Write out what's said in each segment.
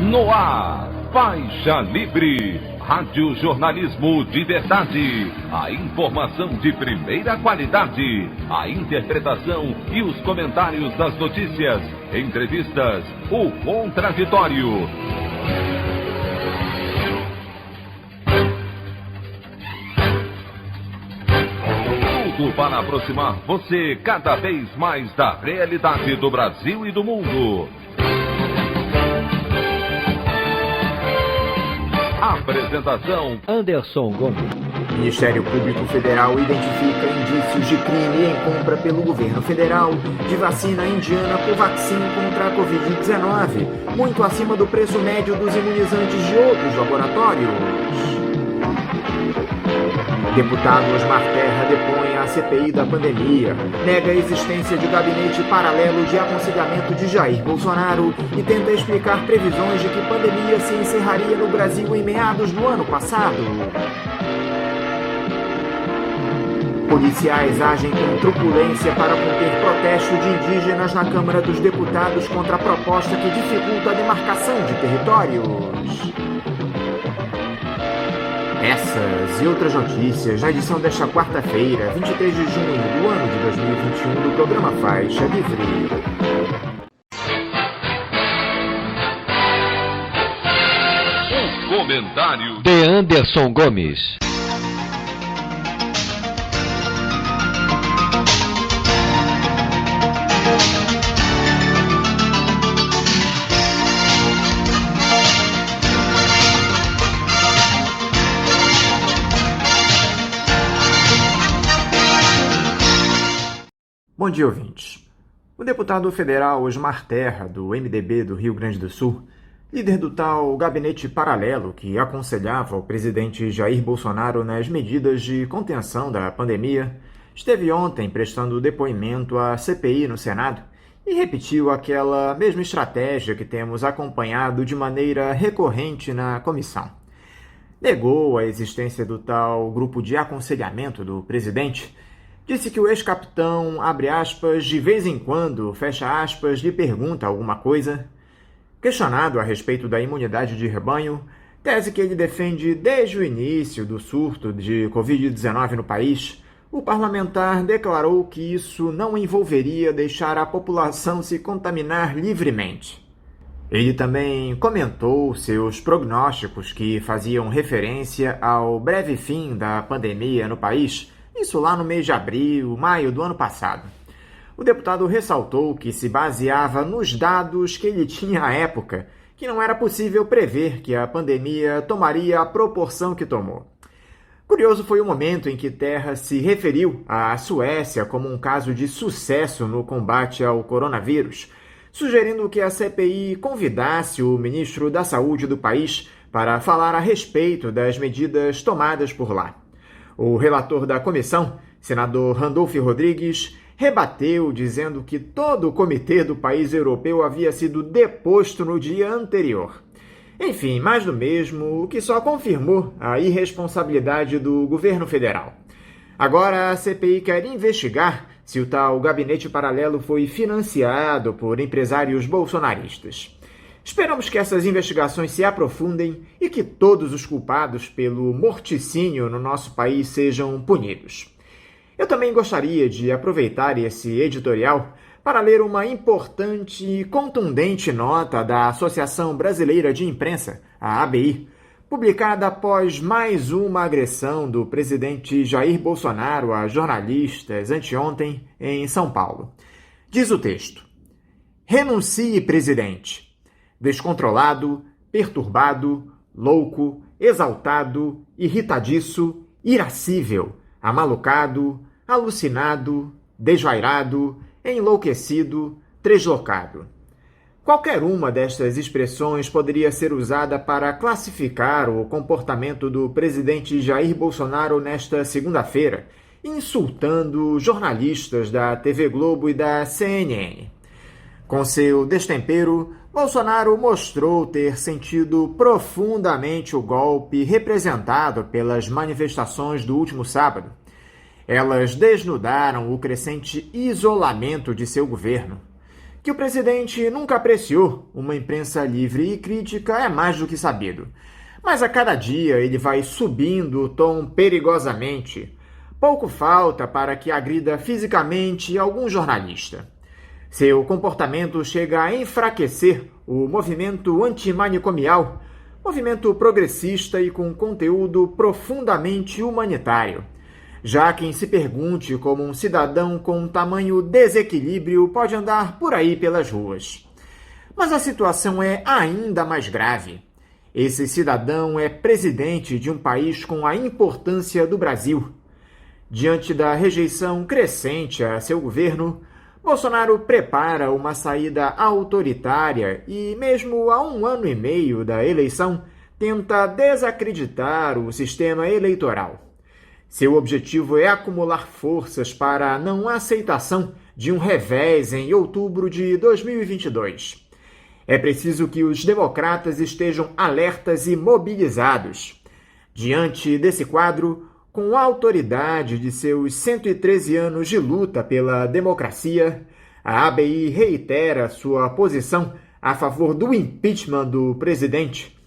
No ar, Faixa Livre, rádio jornalismo de verdade, a informação de primeira qualidade, a interpretação e os comentários das notícias, entrevistas, o contraditório. Tudo para aproximar você cada vez mais da realidade do Brasil e do mundo. Apresentação: Anderson Gomes. Ministério Público Federal identifica indícios de crime em compra pelo governo federal de vacina indiana Covaxin contra a Covid-19, muito acima do preço médio dos imunizantes de outros laboratórios. Deputado Osmar Terra depõe a CPI da pandemia, nega a existência de gabinete paralelo de aconselhamento de Jair Bolsonaro e tenta explicar previsões de que a pandemia se encerraria no Brasil em meados do ano passado. Policiais agem com truculência para conter protesto de indígenas na Câmara dos Deputados contra a proposta que dificulta a demarcação de territórios. Essas e outras notícias na edição desta quarta-feira, 23 de junho do ano de 2021, do programa Faixa Livre. O comentário de Anderson Gomes. Bom dia, ouvintes. O deputado federal Osmar Terra, do MDB do Rio Grande do Sul, líder do tal gabinete paralelo que aconselhava o presidente Jair Bolsonaro nas medidas de contenção da pandemia, esteve ontem prestando depoimento à CPI no Senado e repetiu aquela mesma estratégia que temos acompanhado de maneira recorrente na comissão. Negou a existência do tal grupo de aconselhamento do presidente. Disse que o ex-capitão, abre aspas, de vez em quando, fecha aspas, lhe pergunta alguma coisa. Questionado a respeito da imunidade de rebanho, tese que ele defende desde o início do surto de Covid-19 no país, o parlamentar declarou que isso não envolveria deixar a população se contaminar livremente. Ele também comentou seus prognósticos que faziam referência ao breve fim da pandemia no país, isso lá no mês de abril, maio do ano passado. O deputado ressaltou que se baseava nos dados que ele tinha à época, que não era possível prever que a pandemia tomaria a proporção que tomou. Curioso foi o momento em que Terra se referiu à Suécia como um caso de sucesso no combate ao coronavírus, sugerindo que a CPI convidasse o ministro da Saúde do país para falar a respeito das medidas tomadas por lá. O relator da comissão, senador Randolph Rodrigues, rebateu dizendo que todo o comitê do país europeu havia sido deposto no dia anterior. Enfim, mais do mesmo, o que só confirmou a irresponsabilidade do governo federal. Agora a CPI quer investigar se o tal gabinete paralelo foi financiado por empresários bolsonaristas. Esperamos que essas investigações se aprofundem e que todos os culpados pelo morticínio no nosso país sejam punidos. Eu também gostaria de aproveitar esse editorial para ler uma importante e contundente nota da Associação Brasileira de Imprensa, a ABI, publicada após mais uma agressão do presidente Jair Bolsonaro a jornalistas anteontem em São Paulo. Diz o texto: "Renuncie, presidente. Descontrolado, perturbado, louco, exaltado, irritadiço, irascível, amalucado, alucinado, desvairado, enlouquecido, deslocado." Qualquer uma destas expressões poderia ser usada para classificar o comportamento do presidente Jair Bolsonaro nesta segunda-feira, insultando jornalistas da TV Globo e da CNN. Com seu destempero, Bolsonaro mostrou ter sentido profundamente o golpe representado pelas manifestações do último sábado. Elas desnudaram o crescente isolamento de seu governo, Que o presidente nunca apreciou uma imprensa livre e crítica é mais do que sabido. Mas a cada dia ele vai subindo o tom perigosamente. Pouco falta para que agrida fisicamente algum jornalista. Seu comportamento chega a enfraquecer o movimento antimanicomial, movimento progressista e com conteúdo profundamente humanitário. Já quem se pergunte como um cidadão com tamanho desequilíbrio pode andar por aí pelas ruas. Mas a situação é ainda mais grave. Esse cidadão é presidente de um país com a importância do Brasil. Diante da rejeição crescente a seu governo, Bolsonaro prepara uma saída autoritária e, mesmo a 1 ano e meio da eleição, tenta desacreditar o sistema eleitoral. Seu objetivo é acumular forças para a não aceitação de um revés em outubro de 2022. É preciso que os democratas estejam alertas e mobilizados. Diante desse quadro, com a autoridade de seus 113 anos de luta pela democracia, a ABI reitera sua posição a favor do impeachment do presidente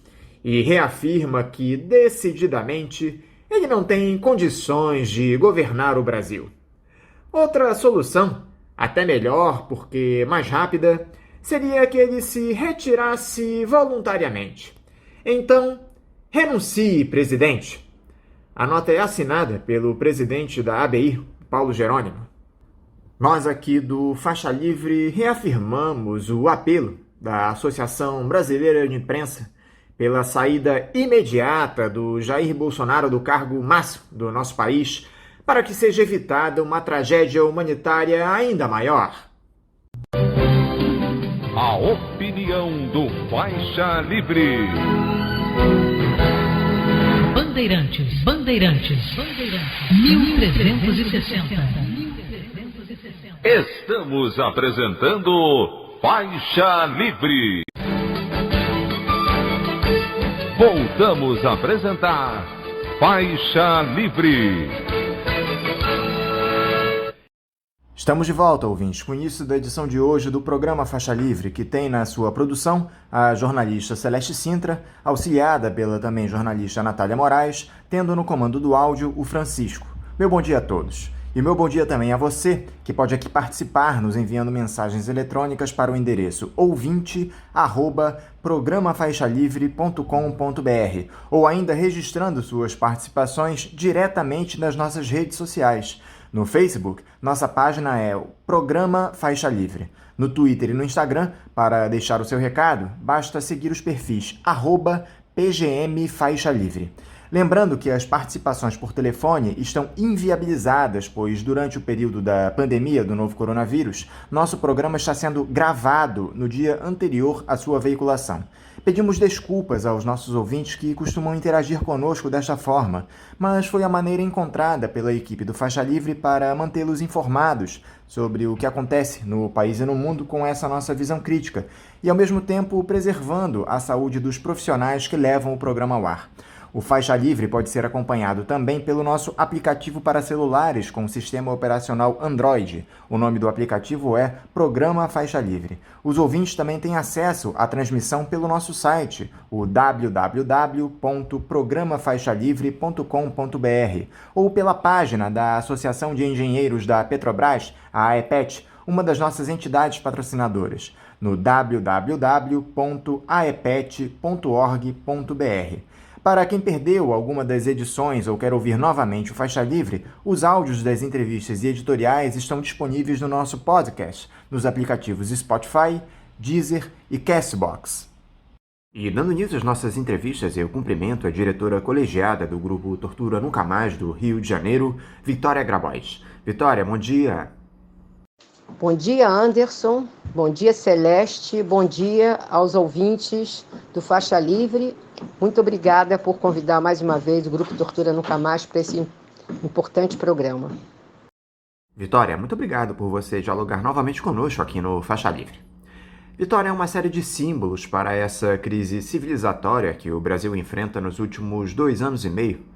e reafirma que, decididamente, ele não tem condições de governar o Brasil. Outra solução, até melhor porque mais rápida, seria que ele se retirasse voluntariamente. Então, renuncie, presidente. A nota é assinada pelo presidente da ABI, Paulo Jerônimo. Nós aqui do Faixa Livre reafirmamos o apelo da Associação Brasileira de Imprensa pela saída imediata do Jair Bolsonaro do cargo máximo do nosso país, para que seja evitada uma tragédia humanitária ainda maior. A opinião do Faixa Livre. Bandeirantes, 1360. Estamos apresentando Faixa Livre. Voltamos a apresentar Faixa Livre. Estamos de volta, ouvintes, com o início da edição de hoje do programa Faixa Livre, que tem na sua produção a jornalista Celeste Sintra, auxiliada pela também jornalista Natália Moraes, tendo no comando do áudio o Francisco. Meu bom dia a todos. E meu bom dia também a você, que pode aqui participar nos enviando mensagens eletrônicas para o endereço ouvinte@programafaixalivre.com.br ou ainda registrando suas participações diretamente nas nossas redes sociais. No Facebook, nossa página é o Programa Faixa Livre. No Twitter e no Instagram, para deixar o seu recado, basta seguir os perfis @PGMFaixaLivre. Lembrando que as participações por telefone estão inviabilizadas, pois durante o período da pandemia do novo coronavírus, nosso programa está sendo gravado no dia anterior à sua veiculação. Pedimos desculpas aos nossos ouvintes que costumam interagir conosco desta forma, mas foi a maneira encontrada pela equipe do Faixa Livre para mantê-los informados sobre o que acontece no país e no mundo com essa nossa visão crítica e, ao mesmo tempo, preservando a saúde dos profissionais que levam o programa ao ar. O Faixa Livre pode ser acompanhado também pelo nosso aplicativo para celulares com sistema operacional Android. O nome do aplicativo é Programa Faixa Livre. Os ouvintes também têm acesso à transmissão pelo nosso site, o www.programafaixalivre.com.br, ou pela página da Associação de Engenheiros da Petrobras, a AEPET, uma das nossas entidades patrocinadoras, no www.aepet.org.br. Para quem perdeu alguma das edições ou quer ouvir novamente o Faixa Livre, os áudios das entrevistas e editoriais estão disponíveis no nosso podcast, nos aplicativos Spotify, Deezer e Castbox. E dando início às nossas entrevistas, eu cumprimento a diretora colegiada do grupo Tortura Nunca Mais do Rio de Janeiro, Vitória Grabois. Vitória, bom dia. Bom dia, Anderson. Bom dia, Celeste. Bom dia aos ouvintes do Faixa Livre. Muito obrigada por convidar mais uma vez o Grupo Tortura Nunca Mais para esse importante programa. Vitória, muito obrigado por você dialogar novamente conosco aqui no Faixa Livre. Vitória é uma série de símbolos para essa crise civilizatória que o Brasil enfrenta nos últimos 2 anos e meio.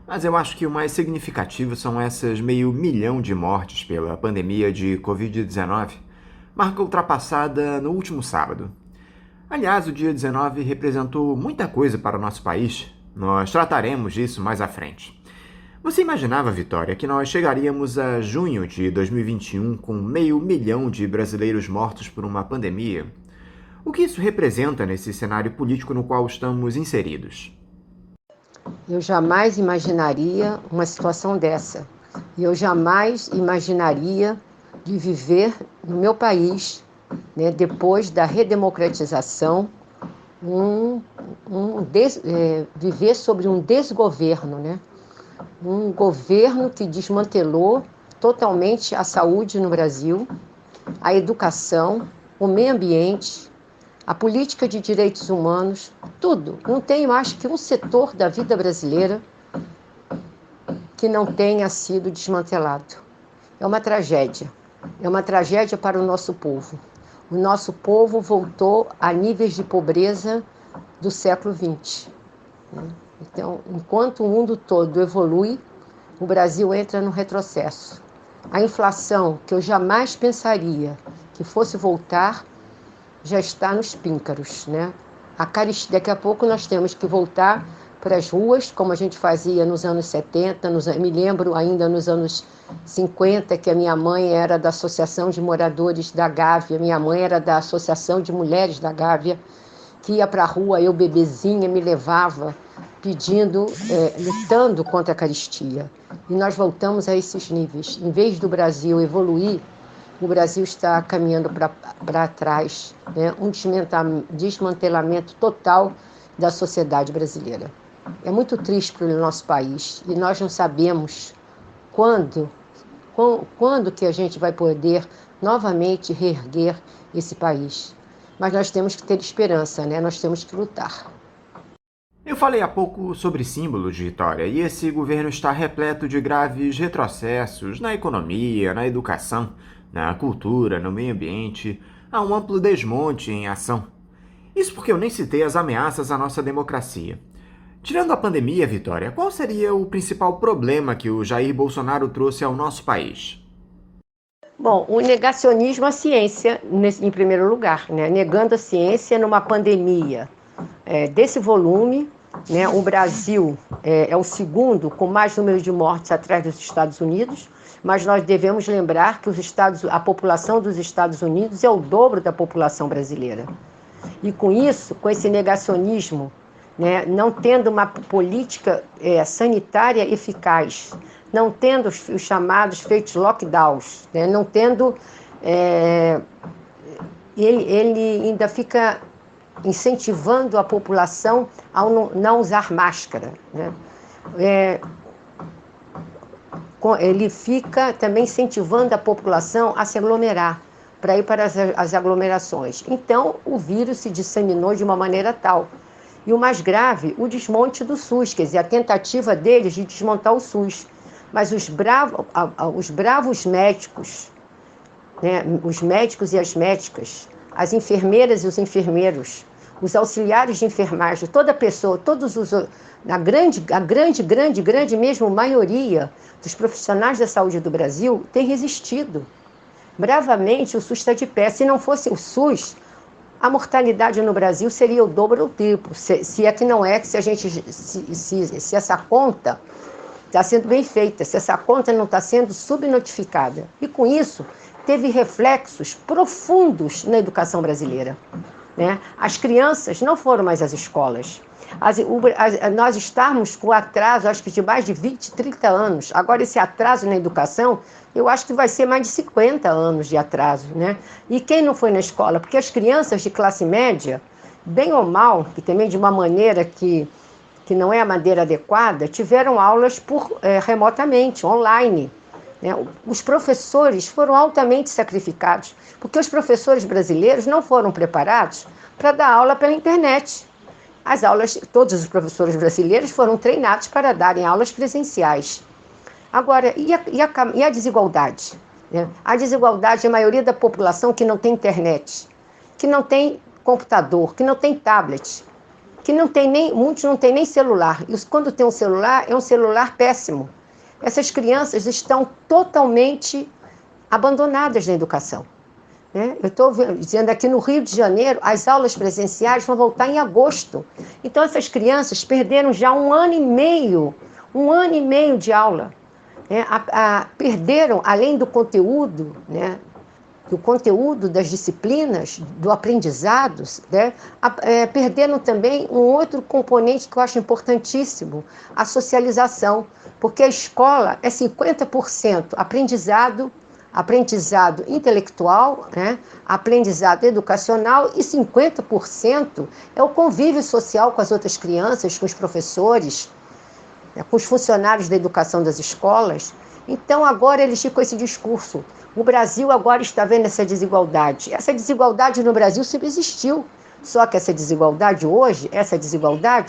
Mas eu acho que o mais significativo são essas 500 mil de mortes pela pandemia de Covid-19. marca ultrapassada no último sábado. Aliás, o dia 19 representou muita coisa para o nosso país. Nós trataremos disso mais à frente. Você imaginava, Vitória, que nós chegaríamos a junho de 2021 com 500 mil de brasileiros mortos por uma pandemia? O que isso representa nesse cenário político no qual estamos inseridos? Eu jamais imaginaria uma situação dessa. E eu jamais imaginaria de viver no meu país, né, depois da redemocratização, viver sobre um desgoverno, né? Um governo que desmantelou totalmente a saúde no Brasil, a educação, o meio ambiente, a política de direitos humanos, tudo. Não tem, eu acho que um setor da vida brasileira que não tenha sido desmantelado. É uma tragédia para o nosso povo. O nosso povo voltou a níveis de pobreza do século XX. Então, enquanto o mundo todo evolui, o Brasil entra no retrocesso. A inflação, que eu jamais pensaria que fosse voltar, já está nos píncaros, né? Daqui a pouco nós temos que voltar para as ruas, como a gente fazia nos anos 70, me lembro ainda nos anos 50, que a minha mãe era da Associação de Moradores da Gávea, minha mãe era da Associação de Mulheres da Gávea, que ia para a rua, eu bebezinha, me levava, pedindo, lutando contra a carestia. E nós voltamos a esses níveis. Em vez do Brasil evoluir, o Brasil está caminhando para trás, né? Um desmantelamento total da sociedade brasileira. É muito triste para o nosso país e nós não sabemos quando que a gente vai poder novamente reerguer esse país. Mas nós temos que ter esperança, né? Nós temos que lutar. Eu falei há pouco sobre símbolos de Vitória, e esse governo está repleto de graves retrocessos na economia, na educação, na cultura, no meio ambiente. Há um amplo desmonte em ação. Isso porque eu nem citei as ameaças à nossa democracia. Tirando a pandemia, Vitória, qual seria o principal problema que o Jair Bolsonaro trouxe ao nosso país? Bom, o negacionismo à ciência, em primeiro lugar, né? Negando a ciência numa pandemia desse volume, né? O Brasil é o segundo com mais número de mortes atrás dos Estados Unidos, mas nós devemos lembrar que a população dos Estados Unidos é o dobro da população brasileira. E com isso, com esse negacionismo, né? Não tendo uma política sanitária eficaz, não tendo os chamados feitos lockdowns, né? Não tendo... ele ainda fica incentivando a população a não usar máscara, né? Ele fica também incentivando a população a se aglomerar, para ir para as aglomerações. Então, o vírus se disseminou de uma maneira tal. E o mais grave, o desmonte do SUS, quer dizer, a tentativa deles de desmontar o SUS. Mas os bravos médicos, né, os médicos e as médicas, as enfermeiras e os enfermeiros, os auxiliares de enfermagem, toda pessoa, a grande mesmo maioria dos profissionais da saúde do Brasil tem resistido. Bravamente, o SUS está de pé. Se não fosse o SUS, a mortalidade no Brasil seria o dobro ou o triplo. Se é que não é, se essa conta está sendo bem feita, se essa conta não está sendo subnotificada. E com isso, teve reflexos profundos na educação brasileira, né? As crianças não foram mais às escolas. Nós estamos com atraso, acho que de mais de 20, 30 anos. Agora, esse atraso na educação, eu acho que vai ser mais de 50 anos de atraso, né? E quem não foi na escola? Porque as crianças de classe média, bem ou mal, e também de uma maneira que não é a maneira adequada, tiveram aulas remotamente, online, né? Os professores foram altamente sacrificados, porque os professores brasileiros não foram preparados para dar aula pela internet. Todos os professores brasileiros foram treinados para darem aulas presenciais. Agora, e a desigualdade? Né? A desigualdade é a maioria da população que não tem internet, que não tem computador, que não tem tablet, muitos não têm nem celular. E quando tem um celular, é um celular péssimo. Essas crianças estão totalmente abandonadas na educação. né? Eu estou dizendo aqui no Rio de Janeiro, as aulas presenciais vão voltar em agosto. Então, essas crianças perderam já um ano e meio de aula. Né? Perderam, além do conteúdo, né? Do conteúdo das disciplinas, do aprendizado, né? Perderam também um outro componente que eu acho importantíssimo, a socialização, porque a escola é 50% aprendizado intelectual, né? Aprendizado educacional, e 50% é o convívio social com as outras crianças, com os professores, né? Com os funcionários da educação das escolas. Então agora eles ficam com esse discurso. O Brasil agora está vendo essa desigualdade. Essa desigualdade no Brasil sempre existiu, só que essa desigualdade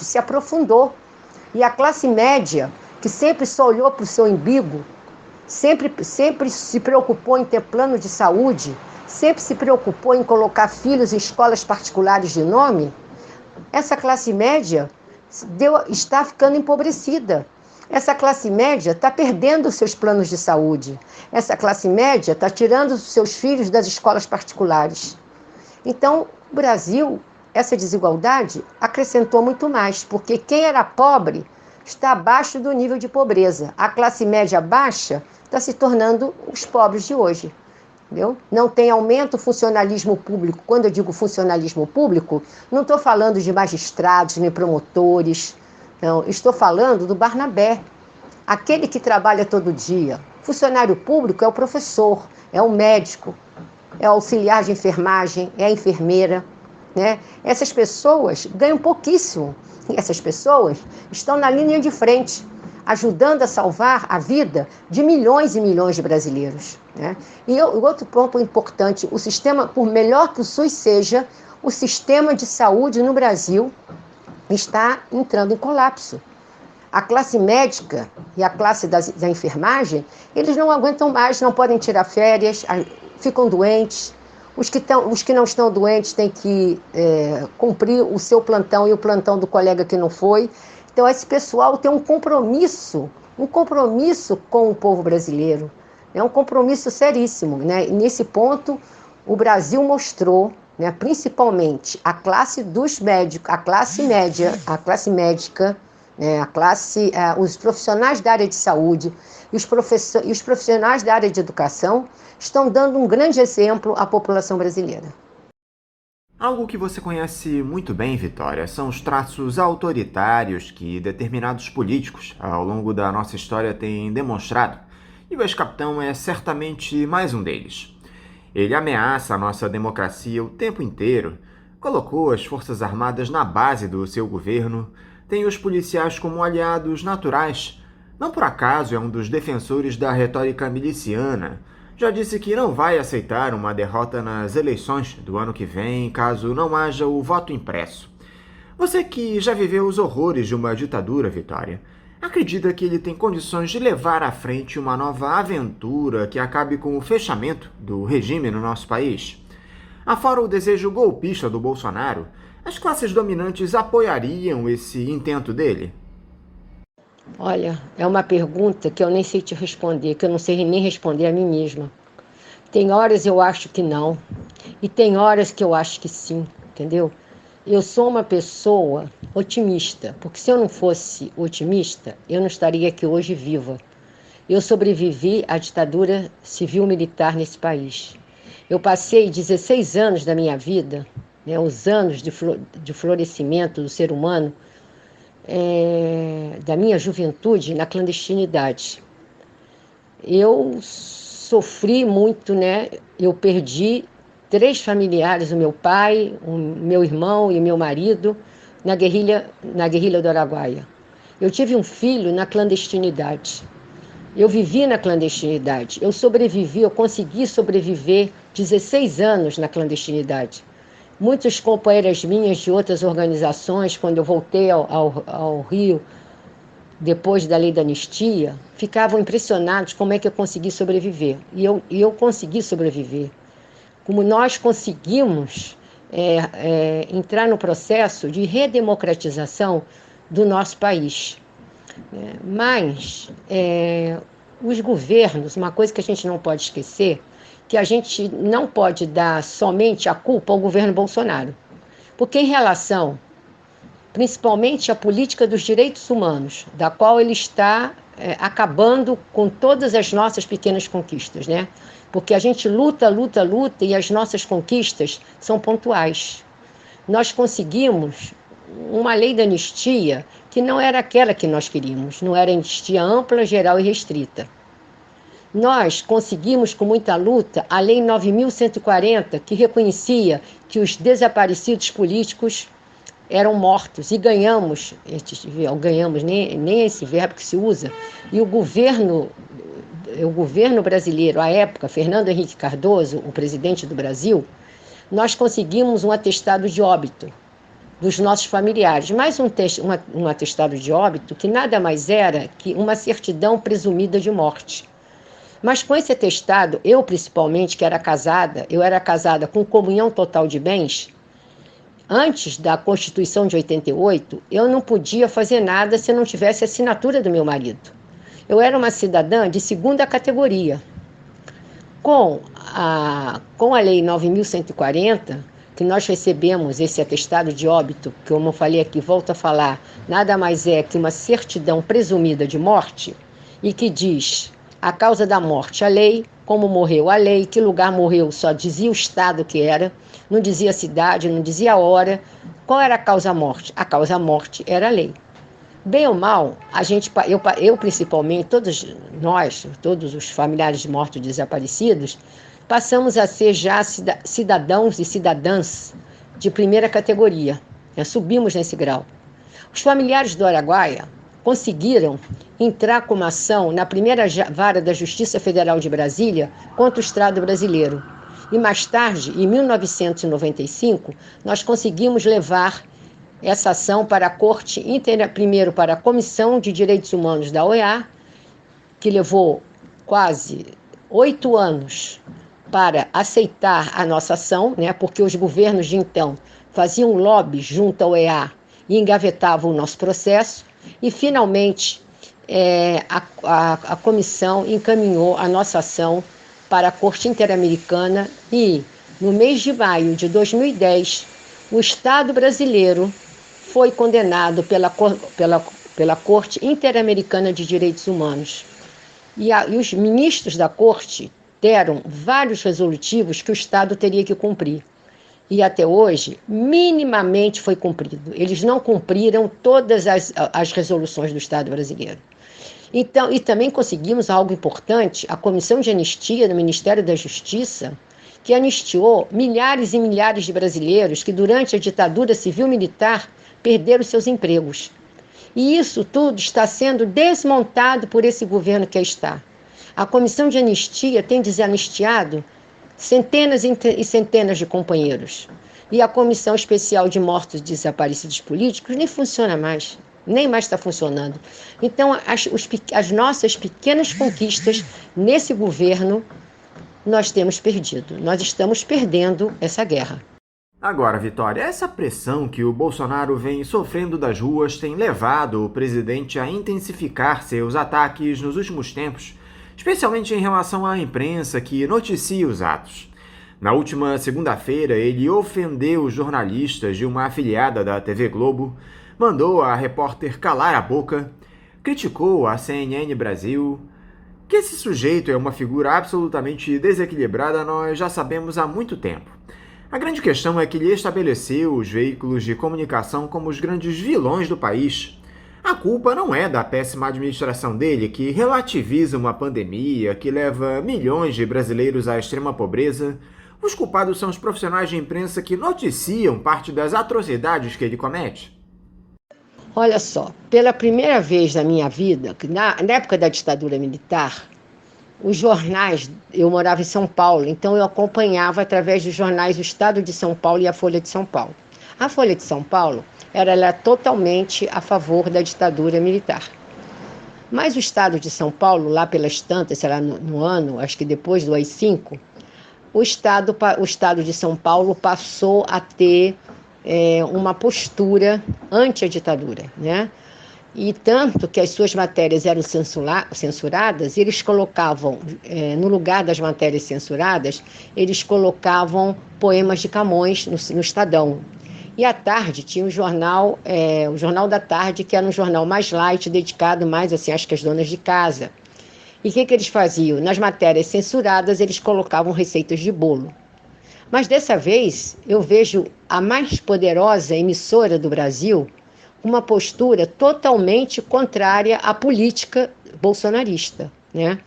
se aprofundou. E a classe média, que sempre só olhou para o seu umbigo, sempre se preocupou em ter plano de saúde, sempre se preocupou em colocar filhos em escolas particulares de nome, essa classe média está ficando empobrecida. Essa classe média está perdendo os seus planos de saúde. Essa classe média está tirando os seus filhos das escolas particulares. Então, o Brasil, essa desigualdade acrescentou muito mais, porque quem era pobre está abaixo do nível de pobreza. A classe média baixa está se tornando os pobres de hoje. Entendeu? Não tem aumento o funcionalismo público. Quando eu digo funcionalismo público, não estou falando de magistrados nem promotores. Não, estou falando do Barnabé, aquele que trabalha todo dia. Funcionário público é o professor, é o médico, é o auxiliar de enfermagem, é a enfermeira, né? Essas pessoas ganham pouquíssimo. E essas pessoas estão na linha de frente, ajudando a salvar a vida de milhões e milhões de brasileiros, né? E outro ponto importante, o sistema, por melhor que o SUS seja, o sistema de saúde no Brasil está entrando em colapso. A classe médica e a classe da enfermagem, eles não aguentam mais, não podem tirar férias, ficam doentes. Os que não estão doentes têm que cumprir o seu plantão e o plantão do colega que não foi. Então, esse pessoal tem um compromisso com o povo brasileiro. É um compromisso seríssimo, né? E nesse ponto, o Brasil mostrou, né, principalmente a classe dos médicos, a classe média, a classe médica, né, os profissionais da área de saúde e os profissionais da área de educação estão dando um grande exemplo à população brasileira. Algo que você conhece muito bem, Vitória, são os traços autoritários que determinados políticos ao longo da nossa história têm demonstrado, e o ex-capitão é certamente mais um deles. Ele ameaça a nossa democracia o tempo inteiro, colocou as Forças Armadas na base do seu governo, tem os policiais como aliados naturais. Não por acaso é um dos defensores da retórica miliciana. Já disse que não vai aceitar uma derrota nas eleições do ano que vem, caso não haja o voto impresso. Você que já viveu os horrores de uma ditadura, Vitória, acredita que ele tem condições de levar à frente uma nova aventura que acabe com o fechamento do regime no nosso país? Afora o desejo golpista do Bolsonaro, as classes dominantes apoiariam esse intento dele? Olha, é uma pergunta que eu nem sei te responder, que eu não sei nem responder a mim mesma. Tem horas eu acho que não, e tem horas que eu acho que sim, entendeu? Eu sou uma pessoa otimista, porque se eu não fosse otimista, eu não estaria aqui hoje viva. Eu sobrevivi à ditadura civil-militar nesse país. Eu passei 16 anos da minha vida, né, os anos de florescimento do ser humano, da minha juventude na clandestinidade. Eu sofri muito, né? Eu perdi 3 familiares, o meu pai, o meu irmão e o meu marido, na guerrilha do Araguaia. Eu tive um filho na clandestinidade. Eu vivi na clandestinidade. Eu sobrevivi, eu consegui sobreviver 16 anos na clandestinidade. Muitas companheiras minhas de outras organizações, quando eu voltei ao Rio, depois da lei da anistia, ficavam impressionados como é que eu consegui sobreviver. E eu consegui sobreviver. Como nós conseguimos entrar no processo de redemocratização do nosso país. Mas os governos, uma coisa que a gente não pode esquecer, que a gente não pode dar somente a culpa ao governo Bolsonaro. Porque em relação, principalmente à política dos direitos humanos, da qual ele está acabando com todas as nossas pequenas conquistas, né? Porque a gente luta e as nossas conquistas são pontuais. Nós conseguimos uma lei da anistia que não era aquela que nós queríamos, não era anistia ampla, geral e restrita. Nós conseguimos, com muita luta, a Lei 9.140, que reconhecia que os desaparecidos políticos eram mortos, e ganhamos, nem esse verbo que se usa, e o governo brasileiro, à época, Fernando Henrique Cardoso, o presidente do Brasil, nós conseguimos um atestado de óbito dos nossos familiares, mais um atestado de óbito que nada mais era que uma certidão presumida de morte. Mas com esse atestado, eu principalmente, que era casada, com comunhão total de bens. Antes da Constituição de 88, eu não podia fazer nada se não tivesse a assinatura do meu marido. Eu era uma cidadã de segunda categoria. Com a Lei 9.140, que nós recebemos esse atestado de óbito, que como eu falei aqui, volto a falar, nada mais é que uma certidão presumida de morte, e que diz a causa da morte, a lei, como morreu a lei, que lugar morreu, só dizia o estado que era, não dizia a cidade, não dizia a hora. Qual era a causa-morte? A causa-morte era a lei. Bem ou mal, eu principalmente, todos nós, todos os familiares de mortos desaparecidos, passamos a ser já cidadãos e cidadãs de primeira categoria. Subimos nesse grau. Os familiares do Araguaia conseguiram entrar com uma ação na primeira vara da Justiça Federal de Brasília contra o Estado brasileiro. E mais tarde, em 1995, nós conseguimos levar essa ação para a Corte primeiro para a Comissão de Direitos Humanos da OEA, que levou quase 8 anos para aceitar a nossa ação, né, porque os governos de então faziam lobby junto à OEA e engavetavam o nosso processo, e finalmente a comissão encaminhou a nossa ação para a Corte Interamericana e, no mês de maio de 2010, o Estado brasileiro foi condenado pela Corte Interamericana de Direitos Humanos. E os ministros da Corte deram vários resolutivos que o Estado teria que cumprir. E até hoje, minimamente foi cumprido. Eles não cumpriram todas as resoluções do Estado brasileiro. Então, e também conseguimos algo importante, a Comissão de Anistia do Ministério da Justiça, que anistiou milhares e milhares de brasileiros que durante a ditadura civil-militar perderam seus empregos. E isso tudo está sendo desmontado por esse governo que aí está. A Comissão de Anistia tem desanistiado centenas e centenas de companheiros. E a Comissão Especial de Mortos e Desaparecidos Políticos nem funciona mais, nem mais está funcionando. Então, as nossas pequenas conquistas nesse governo, nós temos perdido. Nós estamos perdendo essa guerra. Agora, Vitória, essa pressão que o Bolsonaro vem sofrendo das ruas tem levado o presidente a intensificar seus ataques nos últimos tempos, especialmente em relação à imprensa que noticia os atos. Na última segunda-feira, ele ofendeu os jornalistas de uma afiliada da TV Globo, mandou a repórter calar a boca, criticou a CNN Brasil. Que esse sujeito é uma figura absolutamente desequilibrada, nós já sabemos há muito tempo. A grande questão é que ele estabeleceu os veículos de comunicação como os grandes vilões do país. A culpa não é da péssima administração dele, que relativiza uma pandemia que leva milhões de brasileiros à extrema pobreza. Os culpados são os profissionais de imprensa que noticiam parte das atrocidades que ele comete. Olha só, pela primeira vez na minha vida, na época da ditadura militar, os jornais, eu morava em São Paulo, então eu acompanhava através dos jornais o Estado de São Paulo e a Folha de São Paulo. A Folha de São Paulo era totalmente a favor da ditadura militar. Mas o Estado de São Paulo, lá pelas tantas, sei lá, no ano, acho que depois do AI-5, o Estado de São Paulo passou a ter uma postura anti a ditadura, né? E tanto que as suas matérias eram censuradas, eles colocavam, no lugar das matérias censuradas, eles colocavam poemas de Camões no Estadão. E à tarde tinha o Jornal da Tarde, que era um jornal mais light, dedicado mais assim, acho que às donas de casa. E o que eles faziam? Nas matérias censuradas, eles colocavam receitas de bolo. Mas dessa vez, eu vejo a mais poderosa emissora do Brasil uma postura totalmente contrária à política bolsonarista, né?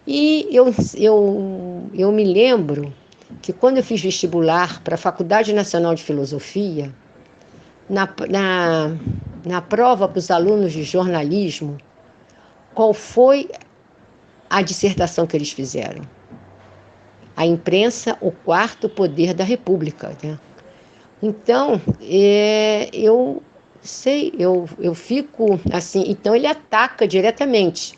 E eu me lembro que quando eu fiz vestibular para a Faculdade Nacional de Filosofia, na prova para os alunos de jornalismo, qual foi a dissertação que eles fizeram? A imprensa, o quarto poder da República, né? Então, eu fico assim, então ele ataca diretamente.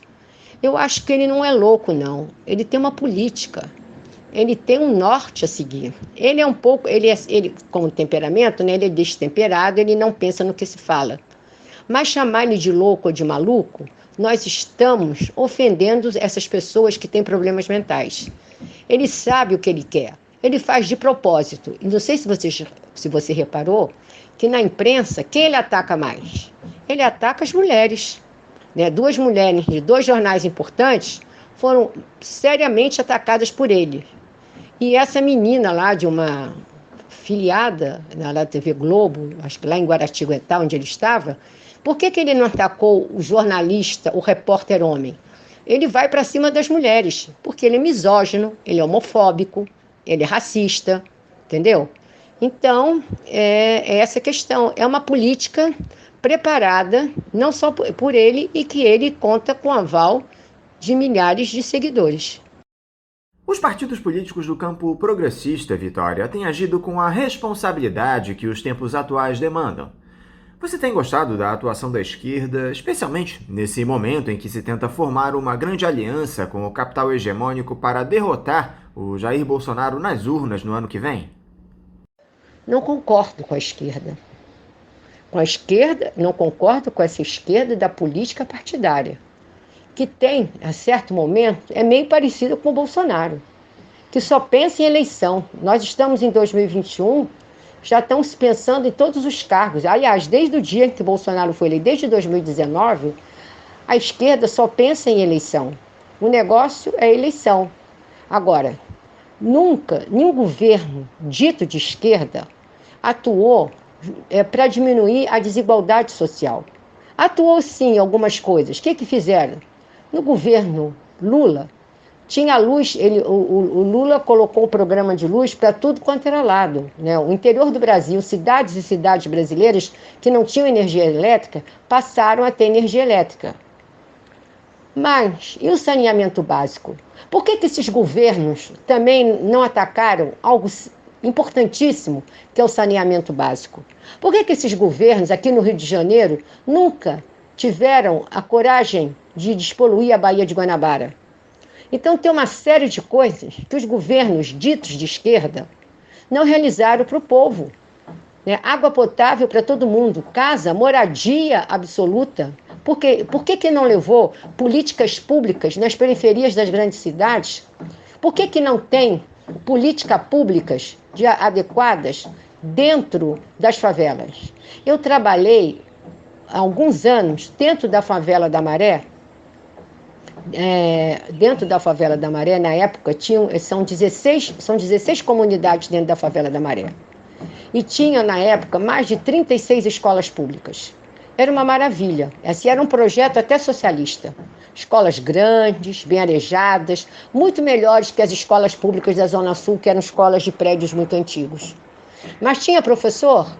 Eu acho que ele não é louco, não. Ele tem uma política. Ele tem um norte a seguir. Ele é um pouco, ele como temperamento, né, ele é destemperado, ele não pensa no que se fala. Mas chamar ele de louco ou de maluco, nós estamos ofendendo essas pessoas que têm problemas mentais. Ele sabe o que ele quer. Ele faz de propósito. E não sei se você reparou, que na imprensa, quem ele ataca mais? Ele ataca as mulheres. Né? 2 mulheres de 2 jornais importantes foram seriamente atacadas por ele. E essa menina lá, de uma filiada na TV Globo, acho que lá em Guaratinguetá, onde ele estava, por que ele não atacou o jornalista, o repórter homem? Ele vai para cima das mulheres, porque ele é misógino, ele é homofóbico, ele é racista, entendeu? Então, é essa questão. É uma política preparada, não só por ele, e que ele conta com o aval de milhares de seguidores. Os partidos políticos do campo progressista, Vitória, têm agido com a responsabilidade que os tempos atuais demandam. Você tem gostado da atuação da esquerda, especialmente nesse momento em que se tenta formar uma grande aliança com o capital hegemônico para derrotar o Jair Bolsonaro nas urnas no ano que vem? Não concordo com a esquerda. Não concordo com essa esquerda da política partidária, que tem, a certo momento, é meio parecido com o Bolsonaro, que só pensa em eleição. Nós estamos em 2021, já estamos pensando em todos os cargos. Aliás, desde o dia em que o Bolsonaro foi eleito, desde 2019, a esquerda só pensa em eleição. O negócio é eleição. Agora, nunca, nenhum governo dito de esquerda atuou para diminuir a desigualdade social. Atuou sim em algumas coisas. O que fizeram? No governo Lula, tinha luz, o Lula colocou o programa de luz para tudo quanto era lado. Né? O interior do Brasil, cidades e cidades brasileiras que não tinham energia elétrica, passaram a ter energia elétrica. Mas, e o saneamento básico? Por que esses governos também não atacaram algo importantíssimo, que é o saneamento básico? Por que esses governos aqui no Rio de Janeiro nunca tiveram a coragem de despoluir a Baía de Guanabara? Então tem uma série de coisas que os governos ditos de esquerda não realizaram para o povo. Né? Água potável para todo mundo, casa, moradia absoluta. Por que não levou políticas públicas nas periferias das grandes cidades? Por que não tem políticas públicas adequadas dentro das favelas? Eu trabalhei há alguns anos dentro da favela da Maré. Dentro da favela da Maré, na época, são 16 comunidades dentro da favela da Maré. E tinha, na época, mais de 36 escolas públicas. Era uma maravilha. Esse era um projeto até socialista. Escolas grandes, bem arejadas, muito melhores que as escolas públicas da Zona Sul, que eram escolas de prédios muito antigos. Mas tinha professor?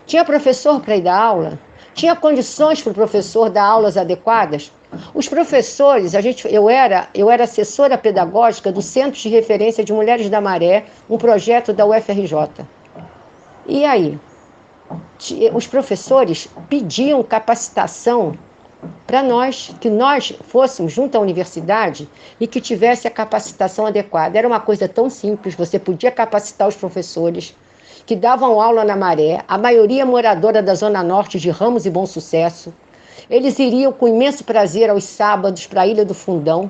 Tinha professor para ir dar aula? Tinha condições para o professor dar aulas adequadas? Os professores, eu era assessora pedagógica do Centro de Referência de Mulheres da Maré, um projeto da UFRJ. E aí? Os professores pediam capacitação para nós, que nós fôssemos junto à universidade e que tivesse a capacitação adequada. Era uma coisa tão simples, você podia capacitar os professores que davam aula na Maré, a maioria moradora da Zona Norte de Ramos e Bom Sucesso, Eles iriam com imenso prazer aos sábados para a Ilha do Fundão,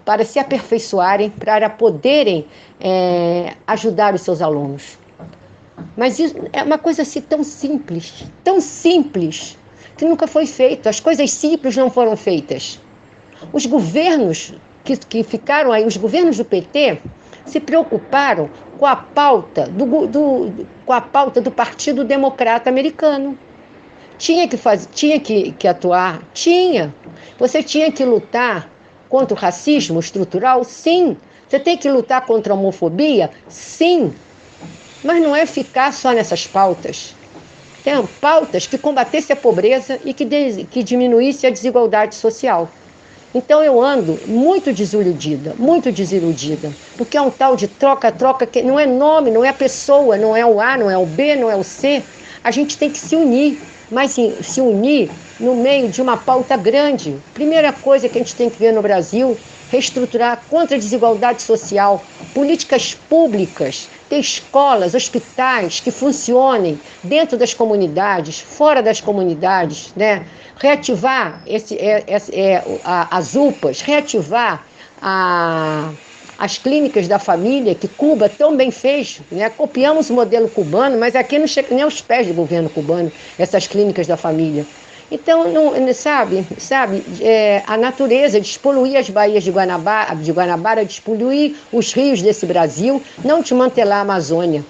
para se aperfeiçoarem, para poderem ajudar os seus alunos. Mas isso é uma coisa assim tão simples, que nunca foi feito. As coisas simples não foram feitas. Os governos que ficaram aí, os governos do PT, se preocuparam com a pauta do Partido Democrata Americano. Tinha que atuar? Tinha. Você tinha que lutar contra o racismo estrutural? Sim. Você tem que lutar contra a homofobia? Sim. Mas não é ficar só nessas pautas. Tem pautas que combatessem a pobreza e que diminuísse a desigualdade social. Então eu ando muito desiludida, porque é um tal de troca-troca que não é nome, não é pessoa, não é o A, não é o B, não é o C. A gente tem que se unir, mas se unir no meio de uma pauta grande. Primeira coisa que a gente tem que ver no Brasil, reestruturar contra a desigualdade social, políticas públicas, ter escolas, hospitais que funcionem dentro das comunidades, fora das comunidades, né? Reativar as UPAs, reativar as clínicas da família, que Cuba tão bem fez, né? Copiamos o modelo cubano, mas aqui não chega nem aos pés do governo cubano, essas clínicas da família. Então, a natureza, despoluir as baías de Guanabara, despoluir os rios desse Brasil, não desmantelar a Amazônia.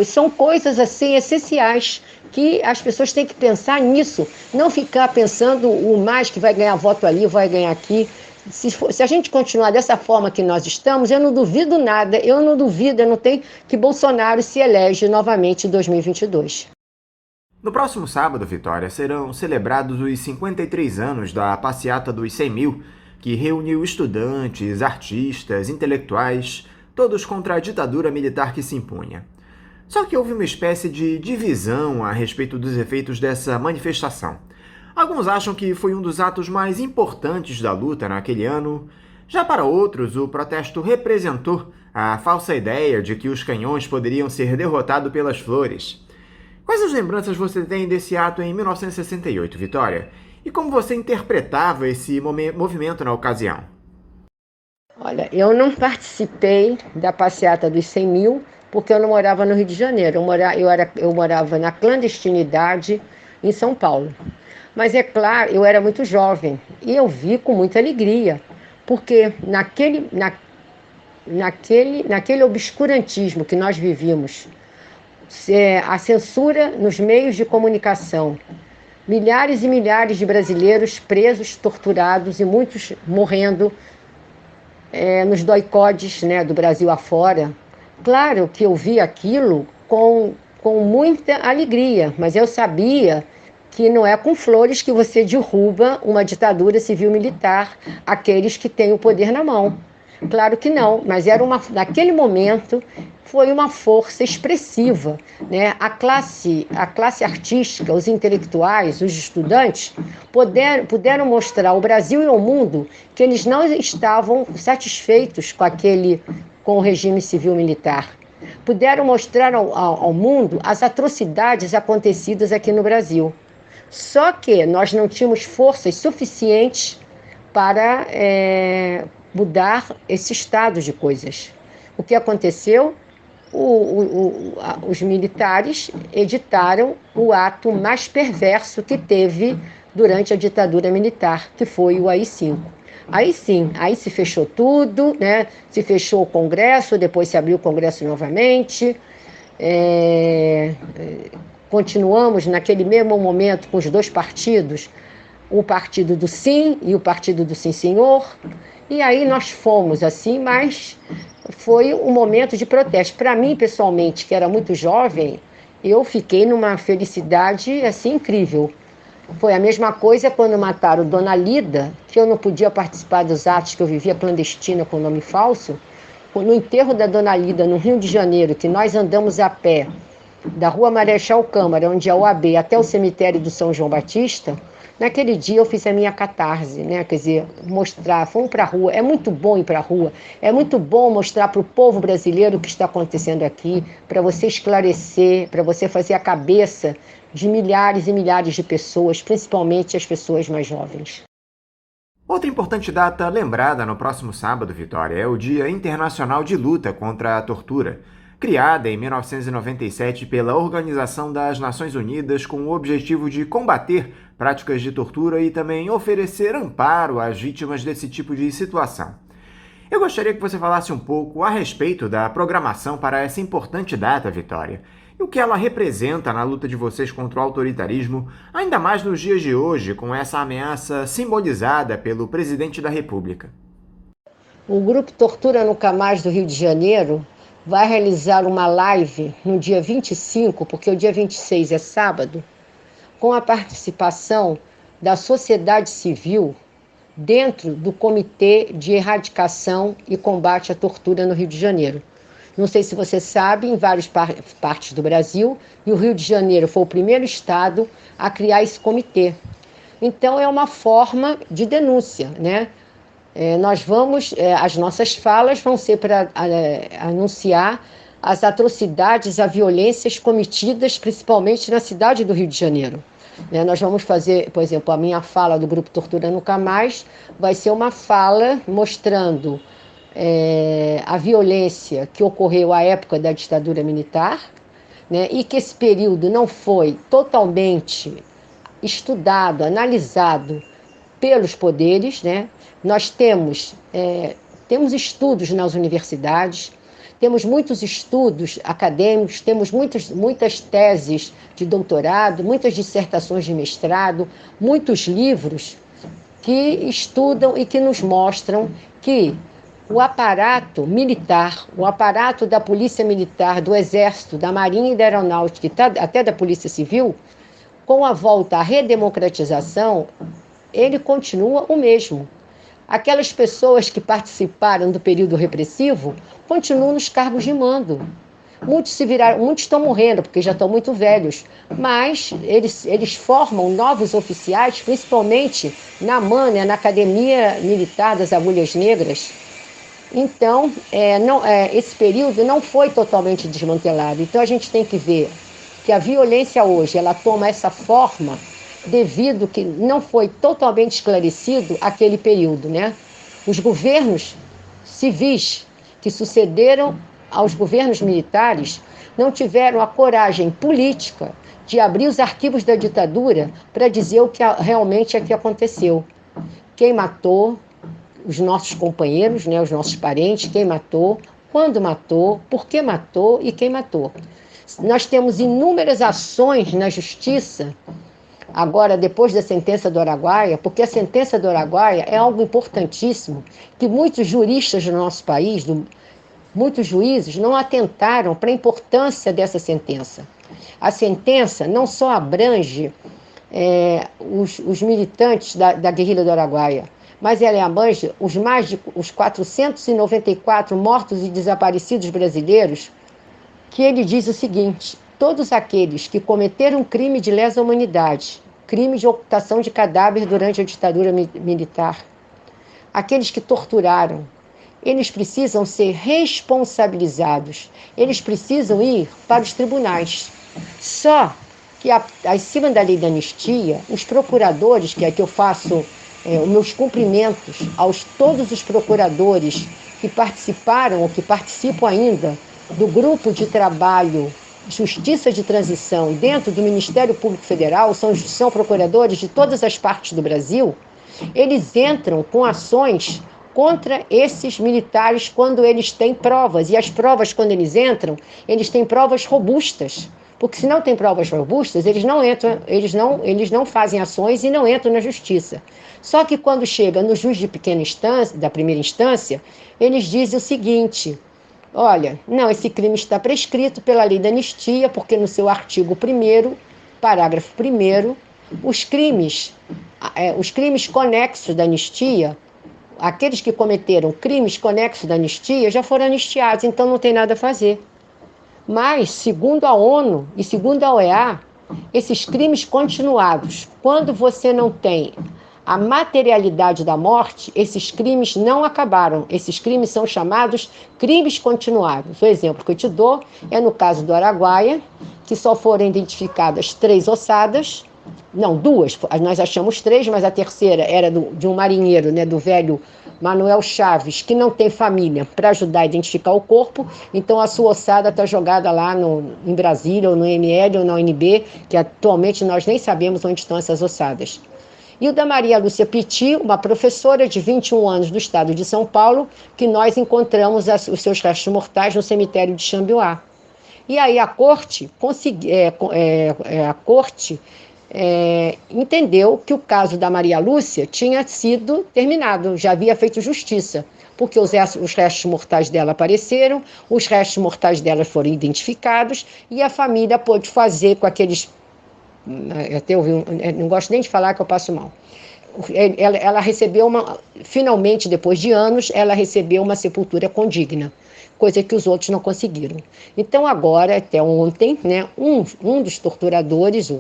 São coisas assim essenciais que as pessoas têm que pensar nisso, não ficar pensando o mais que vai ganhar voto ali, vai ganhar aqui. Se a gente continuar dessa forma que nós estamos, eu não duvido nada, eu não tenho que Bolsonaro se elege novamente em 2022. No próximo sábado, Vitória, serão celebrados os 53 anos da Passeata dos 100 Mil, que reuniu estudantes, artistas, intelectuais, todos contra a ditadura militar que se impunha. Só que houve uma espécie de divisão a respeito dos efeitos dessa manifestação. Alguns acham que foi um dos atos mais importantes da luta naquele ano. Já para outros, o protesto representou a falsa ideia de que os canhões poderiam ser derrotados pelas flores. Quais as lembranças você tem desse ato em 1968, Vitória? E como você interpretava esse movimento na ocasião? Olha, eu não participei da Passeata dos 100 Mil, porque eu não morava no Rio de Janeiro. Eu morava na clandestinidade em São Paulo. Mas é claro, eu era muito jovem e eu vi com muita alegria, porque naquele obscurantismo que nós vivíamos, a censura nos meios de comunicação, milhares e milhares de brasileiros presos, torturados e muitos morrendo nos doicodes, né, do Brasil afora. Claro que eu vi aquilo com muita alegria, mas eu sabia que não é com flores que você derruba uma ditadura civil-militar, aqueles que têm o poder na mão. Claro que não, mas naquele momento foi uma força expressiva, né? A classe artística, os intelectuais, os estudantes puderam mostrar ao Brasil e ao mundo que eles não estavam satisfeitos com o regime civil-militar. Puderam mostrar ao mundo as atrocidades acontecidas aqui no Brasil. Só que nós não tínhamos forças suficientes para mudar esse estado de coisas. O que aconteceu? Os militares editaram o ato mais perverso que teve durante a ditadura militar, que foi o AI-5. Aí sim, aí se fechou tudo, né? Se fechou o Congresso, depois se abriu o Congresso novamente. Continuamos naquele mesmo momento com os dois partidos, o partido do Sim e o partido do Sim Senhor. E aí nós fomos assim, mas foi um momento de protesto. Para mim, pessoalmente, que era muito jovem, eu fiquei numa felicidade assim incrível. Foi a mesma coisa quando mataram Dona Lida, que eu não podia participar dos atos, que eu vivia clandestina com nome falso. No enterro da Dona Lida, no Rio de Janeiro, que nós andamos a pé, da Rua Marechal Câmara, onde é a OAB, até o cemitério do São João Batista, Naquele dia eu fiz a minha catarse, né? Quer dizer, mostrar, fomos para a rua, é muito bom ir para a rua, é muito bom mostrar para o povo brasileiro o que está acontecendo aqui, para você esclarecer, para você fazer a cabeça de milhares e milhares de pessoas, principalmente as pessoas mais jovens. Outra importante data lembrada no próximo sábado, Vitória, é o Dia Internacional de Luta contra a Tortura, criada em 1997 pela Organização das Nações Unidas com o objetivo de combater práticas de tortura e também oferecer amparo às vítimas desse tipo de situação. Eu gostaria que você falasse um pouco a respeito da programação para essa importante data, Vitória, e o que ela representa na luta de vocês contra o autoritarismo, ainda mais nos dias de hoje, com essa ameaça simbolizada pelo presidente da República. O Grupo Tortura Nunca Mais do Rio de Janeiro vai realizar uma live no dia 25, porque o dia 26 é sábado, com a participação da sociedade civil dentro do Comitê de Erradicação e Combate à Tortura no Rio de Janeiro. Não sei se você sabe, em várias partes do Brasil, e o Rio de Janeiro foi o primeiro estado a criar esse comitê. Então, é uma forma de denúncia, né? As nossas falas vão ser para anunciar as atrocidades, as violências cometidas principalmente na cidade do Rio de Janeiro. Nós vamos fazer, por exemplo, a minha fala do Grupo Tortura Nunca Mais vai ser uma fala mostrando a violência que ocorreu à época da ditadura militar, né, e que esse período não foi totalmente estudado, analisado pelos poderes, né? Nós temos estudos nas universidades, temos muitos estudos acadêmicos, temos muitas teses de doutorado, muitas dissertações de mestrado, muitos livros que estudam e que nos mostram que o aparato militar, o aparato da Polícia Militar, do Exército, da Marinha e da Aeronáutica, até da Polícia Civil, com a volta à redemocratização, ele continua o mesmo. Aquelas pessoas que participaram do período repressivo continuam nos cargos de mando. Muitos estão morrendo porque já estão muito velhos, mas eles formam novos oficiais, principalmente na MAN, na Academia Militar das Agulhas Negras. Então, esse período não foi totalmente desmantelado. Então, a gente tem que ver que a violência hoje ela toma essa forma devido que não foi totalmente esclarecido aquele período, né? Os governos civis que sucederam aos governos militares não tiveram a coragem política de abrir os arquivos da ditadura para dizer o que realmente aconteceu. Quem matou os nossos companheiros, né, os nossos parentes, quem matou, quando matou, por que matou e quem matou. Nós temos inúmeras ações na justiça, agora depois da sentença do Araguaia, porque a sentença do Araguaia é algo importantíssimo, que muitos juristas do nosso país, muitos juízes, não atentaram para a importância dessa sentença. A sentença não só abrange os militantes da guerrilha do Araguaia, mas ela abrange os 494 mortos e desaparecidos brasileiros, que ele diz o seguinte: todos aqueles que cometeram crime de lesa humanidade, crime de ocultação de cadáver durante a ditadura militar, aqueles que torturaram, eles precisam ser responsabilizados, eles precisam ir para os tribunais. Só que, acima da lei da anistia, os procuradores, que é que eu faço os meus cumprimentos todos os procuradores que participaram ou que participam ainda do grupo de trabalho Justiça de Transição dentro do Ministério Público Federal, são procuradores de todas as partes do Brasil, eles entram com ações contra esses militares quando eles têm provas. E as provas, quando eles entram, eles têm provas robustas. Porque se não tem provas robustas, eles não entram, eles não fazem ações e não entram na justiça. Só que quando chega no juiz de pequena instância, da primeira instância, eles dizem o seguinte: olha, não, esse crime está prescrito pela lei da anistia, porque no seu artigo 1º, parágrafo 1º, os crimes conexos da anistia, aqueles que cometeram crimes conexos da anistia já foram anistiados, então não tem nada a fazer. Mas, segundo a ONU e segundo a OEA, esses crimes continuados, quando você não tem a materialidade da morte, esses crimes não acabaram. Esses crimes são chamados crimes continuados. O exemplo que eu te dou é no caso do Araguaia, que só foram identificadas 3 ossadas, não, 2, nós achamos 3, mas a terceira era de um marinheiro, né, do velho Manuel Chaves, que não tem família para ajudar a identificar o corpo, então a sua ossada está jogada lá em Brasília, ou no ML, ou na UNB, que atualmente nós nem sabemos onde estão essas ossadas. E o da Maria Lúcia Pitti, uma professora de 21 anos do estado de São Paulo, que nós encontramos os seus restos mortais no cemitério de Xambioá. E aí a corte, entendeu que o caso da Maria Lúcia tinha sido terminado, já havia feito justiça, porque os restos mortais dela apareceram, os restos mortais dela foram identificados e a família pôde fazer com aqueles... não gosto nem de falar que eu passo mal. Ela recebeu finalmente, depois de anos, ela recebeu uma sepultura condigna, coisa que os outros não conseguiram. Então agora, até ontem, né, um dos torturadores,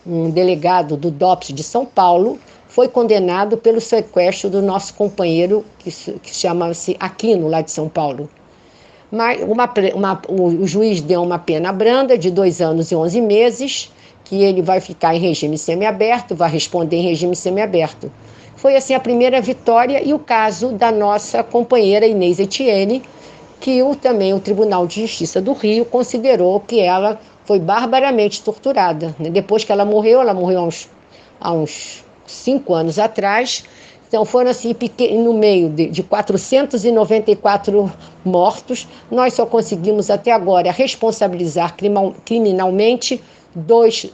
um delegado do DOPS de São Paulo, foi condenado pelo sequestro do nosso companheiro, que chama-se Aquino, lá de São Paulo. Mas o juiz deu uma pena branda de 2 anos e 11 meses, que ele vai ficar em regime semiaberto, vai responder em regime semiaberto. Foi assim a primeira vitória, e o caso da nossa companheira Inês Etienne, que também o Tribunal de Justiça do Rio considerou que ela foi barbaramente torturada. Depois que ela morreu há uns 5 anos atrás. Então foram assim, no meio de 494 mortos, nós só conseguimos até agora responsabilizar criminalmente dois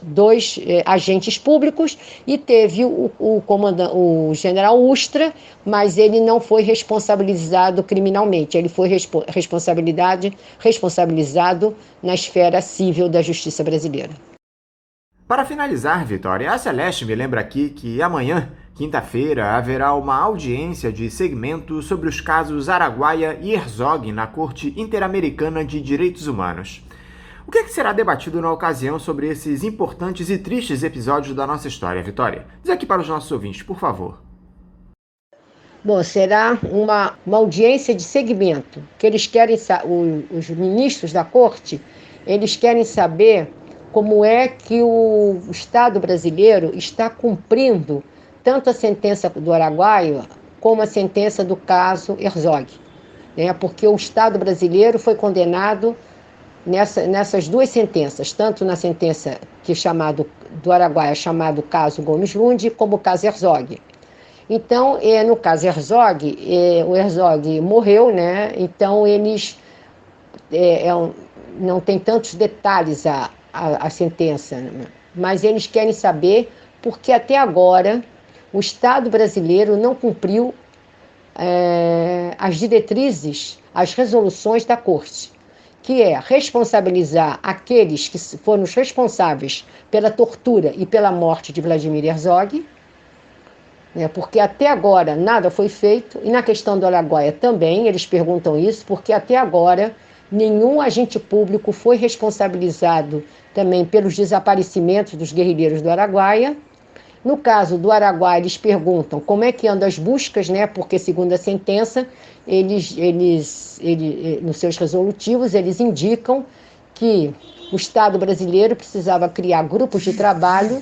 agentes públicos, e teve o general Ustra, mas ele não foi responsabilizado criminalmente, ele foi responsabilizado na esfera civil da justiça brasileira. Para finalizar, Vitória, a Celeste me lembra aqui que amanhã, quinta-feira, haverá uma audiência de segmento sobre os casos Araguaia e Herzog na Corte Interamericana de Direitos Humanos. O que será debatido na ocasião sobre esses importantes e tristes episódios da nossa história, Vitória? Diz aqui para os nossos ouvintes, por favor. Bom, será uma audiência de segmento, que eles querem, os ministros da corte, eles querem saber como é que o Estado brasileiro está cumprindo tanto a sentença do Araguaia como a sentença do caso Herzog, né? Porque o Estado brasileiro foi condenado nessas 2 sentenças, tanto na sentença do Araguaia, chamado caso Gomes Lund, como o caso Herzog. Então, no caso Herzog, o Herzog morreu, né? Então eles não tem tantos detalhes a sentença, né? Mas eles querem saber porque até agora o Estado brasileiro não cumpriu as diretrizes, as resoluções da Corte, que é responsabilizar aqueles que foram os responsáveis pela tortura e pela morte de Vladimir Herzog, né, porque até agora nada foi feito, e na questão do Araguaia também, eles perguntam isso, porque até agora nenhum agente público foi responsabilizado também pelos desaparecimentos dos guerrilheiros do Araguaia. No caso do Araguaia, eles perguntam como é que andam as buscas, né? Porque, segundo a sentença, eles nos seus resolutivos, eles indicam que o Estado brasileiro precisava criar grupos de trabalho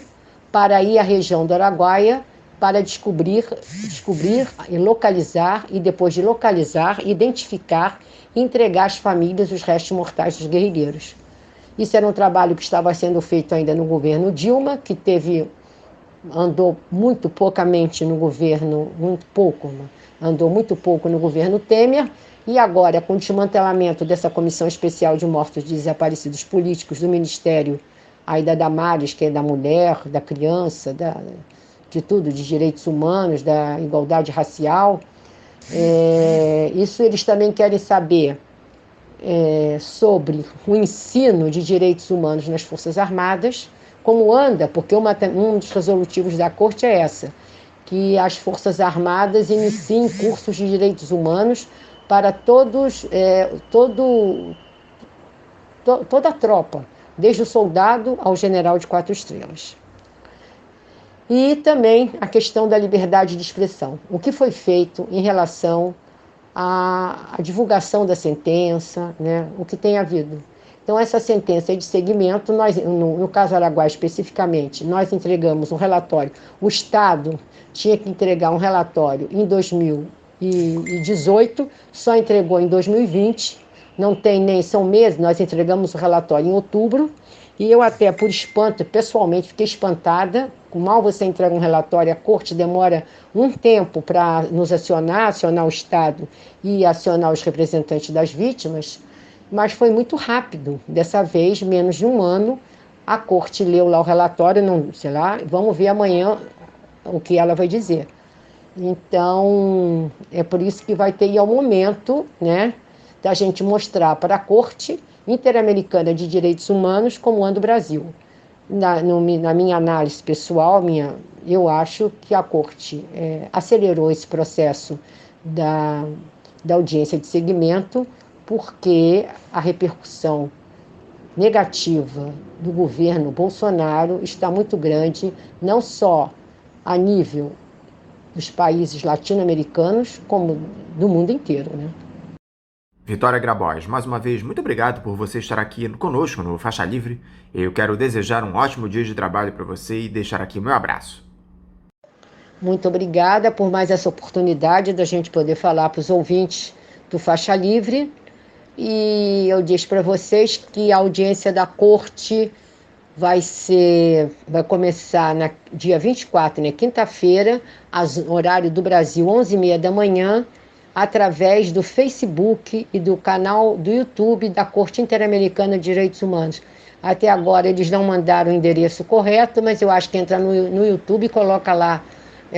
para ir à região do Araguaia para descobrir e localizar, e depois de localizar, identificar e entregar às famílias os restos mortais dos guerrilheiros. Isso era um trabalho que estava sendo feito ainda no governo Dilma, que andou muito poucamente no governo, andou muito pouco no governo Temer, e agora, com o desmantelamento dessa Comissão Especial de Mortos e Desaparecidos Políticos do Ministério aí da Damares, que é da mulher, da criança, de tudo, de direitos humanos, da igualdade racial, isso eles também querem saber sobre o ensino de direitos humanos nas Forças Armadas, como anda, porque um dos resolutivos da Corte é que as Forças Armadas iniciem cursos de direitos humanos para toda a tropa, desde o soldado ao general de 4 estrelas. E também a questão da liberdade de expressão. O que foi feito em relação à divulgação da sentença, né? O que tem havido. Então, essa sentença de segmento, nós, no caso Araguaia especificamente, nós entregamos um relatório. O Estado tinha que entregar um relatório em 2018, só entregou em 2020, não tem nem, são meses, nós entregamos o relatório em outubro, e eu até, por espanto, pessoalmente, fiquei espantada. Mal você entrega um relatório, a corte demora um tempo para nos acionar o Estado e acionar os representantes das vítimas, mas foi muito rápido. Dessa vez, menos de um ano, a corte leu lá o relatório, não, sei lá, vamos ver amanhã o que ela vai dizer. Então, é por isso que vai ter ao momento, né, da gente mostrar para a Corte Interamericana de Direitos Humanos como anda o Brasil. Na minha análise pessoal, eu acho que a Corte acelerou esse processo da audiência de segmento, porque a repercussão negativa do governo Bolsonaro está muito grande, não só a nível dos países latino-americanos, como do mundo inteiro, né? Vitória Grabois, mais uma vez, muito obrigado por você estar aqui conosco no Faixa Livre. Eu quero desejar um ótimo dia de trabalho para você e deixar aqui o meu abraço. Muito obrigada por mais essa oportunidade da gente poder falar para os ouvintes do Faixa Livre. E eu disse para vocês que a audiência da Corte vai começar no dia 24, né, quinta-feira, horário do Brasil, 11h30 da manhã, através do Facebook e do canal do YouTube da Corte Interamericana de Direitos Humanos. Até agora eles não mandaram o endereço correto, mas eu acho que entra no YouTube e coloca lá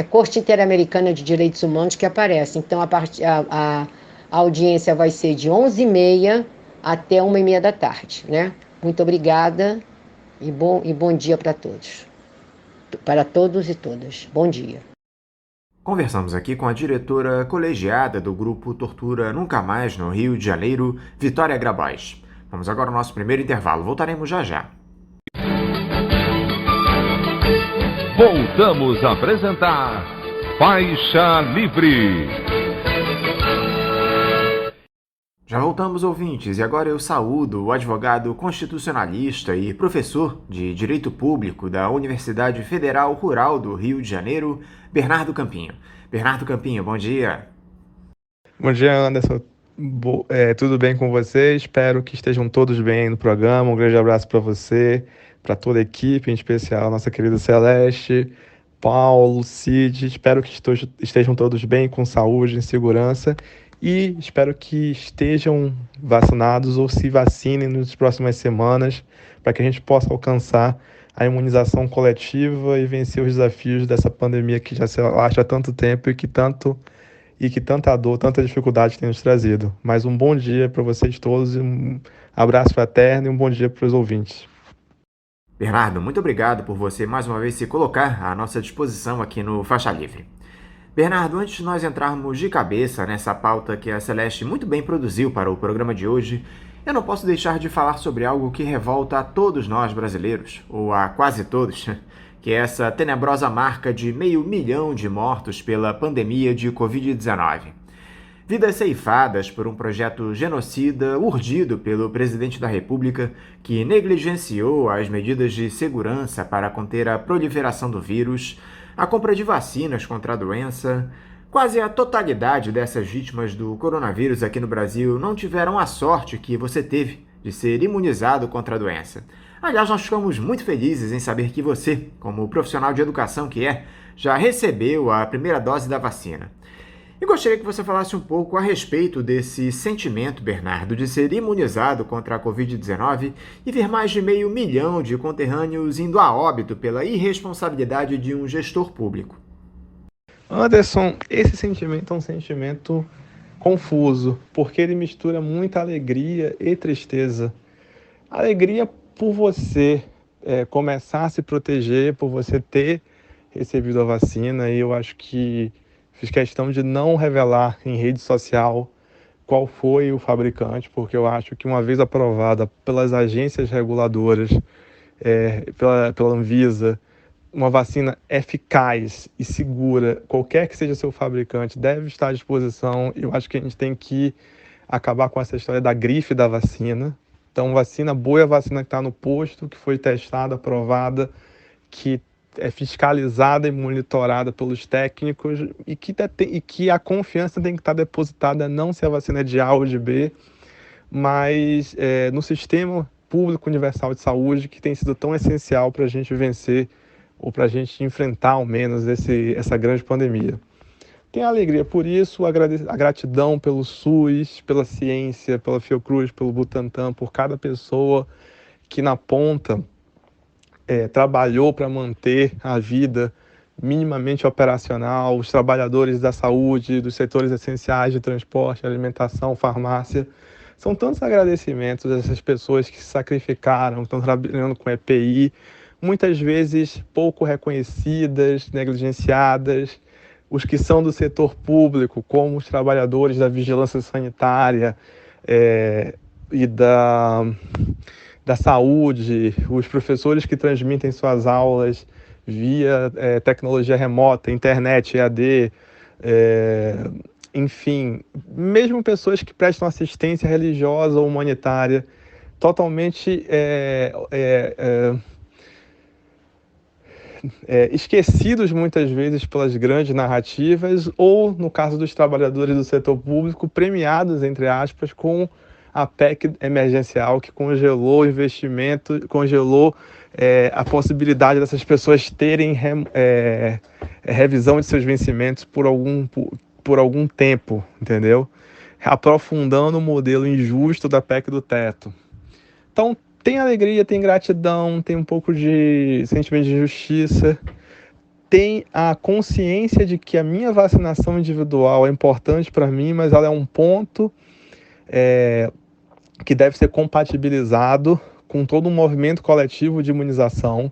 Corte Interamericana de Direitos Humanos que aparece. Então a audiência vai ser de 11h30 até 1h30 da tarde, né? Muito obrigada e bom dia para todos. Para todos e todas. Bom dia. Conversamos aqui com a diretora colegiada do grupo Tortura Nunca Mais no Rio de Janeiro, Vitória Grabois. Vamos agora ao nosso primeiro intervalo. Voltaremos já já. Voltamos a apresentar Faixa Livre. Já voltamos, ouvintes, e agora eu saúdo o advogado constitucionalista e professor de Direito Público da Universidade Federal Rural do Rio de Janeiro, Bernardo Campinho. Bernardo Campinho, bom dia. Bom dia, Anderson. Tudo bem com você? Espero que estejam todos bem no programa. Um grande abraço para você, para toda a equipe, em especial a nossa querida Celeste, Paulo, Cid. Espero que estejam todos bem, com saúde, em segurança. E espero que estejam vacinados ou se vacinem nas próximas semanas para que a gente possa alcançar a imunização coletiva e vencer os desafios dessa pandemia que já se arrasta há tanto tempo e que tanta dor, tanta dificuldade tem nos trazido. Mas um bom dia para vocês todos, um abraço fraterno e um bom dia para os ouvintes. Bernardo, muito obrigado por você mais uma vez se colocar à nossa disposição aqui no Faixa Livre. Bernardo, antes de nós entrarmos de cabeça nessa pauta que a Celeste muito bem produziu para o programa de hoje, eu não posso deixar de falar sobre algo que revolta a todos nós brasileiros, ou a quase todos, que é essa tenebrosa marca de 500 mil de mortos pela pandemia de Covid-19. Vidas ceifadas por um projeto genocida urdido pelo presidente da República, que negligenciou as medidas de segurança para conter a proliferação do vírus, a compra de vacinas contra a doença. Quase a totalidade dessas vítimas do coronavírus aqui no Brasil não tiveram a sorte que você teve de ser imunizado contra a doença. Aliás, nós ficamos muito felizes em saber que você, como profissional de educação que é, já recebeu a primeira dose da vacina. E gostaria que você falasse um pouco a respeito desse sentimento, Bernardo, de ser imunizado contra a Covid-19 e ver mais de 500 mil de conterrâneos indo a óbito pela irresponsabilidade de um gestor público. Anderson, esse sentimento é um sentimento confuso, porque ele mistura muita alegria e tristeza. Alegria por você começar a se proteger, por você ter recebido a vacina, e eu acho que fiz questão de não revelar em rede social qual foi o fabricante, porque eu acho que uma vez aprovada pelas agências reguladoras, pela Anvisa, uma vacina eficaz e segura, qualquer que seja seu fabricante, deve estar à disposição. Eu acho que a gente tem que acabar com essa história da grife da vacina. Então, vacina boa é a vacina que está no posto, que foi testada, aprovada, que é fiscalizada e monitorada pelos técnicos e que a confiança tem que estar depositada não se a vacina é de A ou de B, mas no sistema público universal de saúde, que tem sido tão essencial para a gente vencer ou para a gente enfrentar ao menos essa grande pandemia. Tenho alegria por isso, a gratidão pelo SUS, pela ciência, pela Fiocruz, pelo Butantan, por cada pessoa que na ponta trabalhou para manter a vida minimamente operacional, os trabalhadores da saúde, dos setores essenciais de transporte, alimentação, farmácia. São tantos agradecimentos a essas pessoas que se sacrificaram, estão trabalhando com EPI, muitas vezes pouco reconhecidas, negligenciadas, os que são do setor público, como os trabalhadores da vigilância sanitária e da saúde, os professores que transmitem suas aulas via tecnologia remota, internet, EAD, enfim, mesmo pessoas que prestam assistência religiosa ou humanitária, totalmente esquecidos muitas vezes pelas grandes narrativas, ou, no caso dos trabalhadores do setor público, premiados, entre aspas, com a PEC emergencial, que congelou o investimento, congelou a possibilidade dessas pessoas terem revisão de seus vencimentos por algum tempo, entendeu? Aprofundando o modelo injusto da PEC do teto. Então, tem alegria, tem gratidão, tem um pouco de sentimento de injustiça, tem a consciência de que a minha vacinação individual é importante para mim, mas ela é um ponto que deve ser compatibilizado com todo um movimento coletivo de imunização.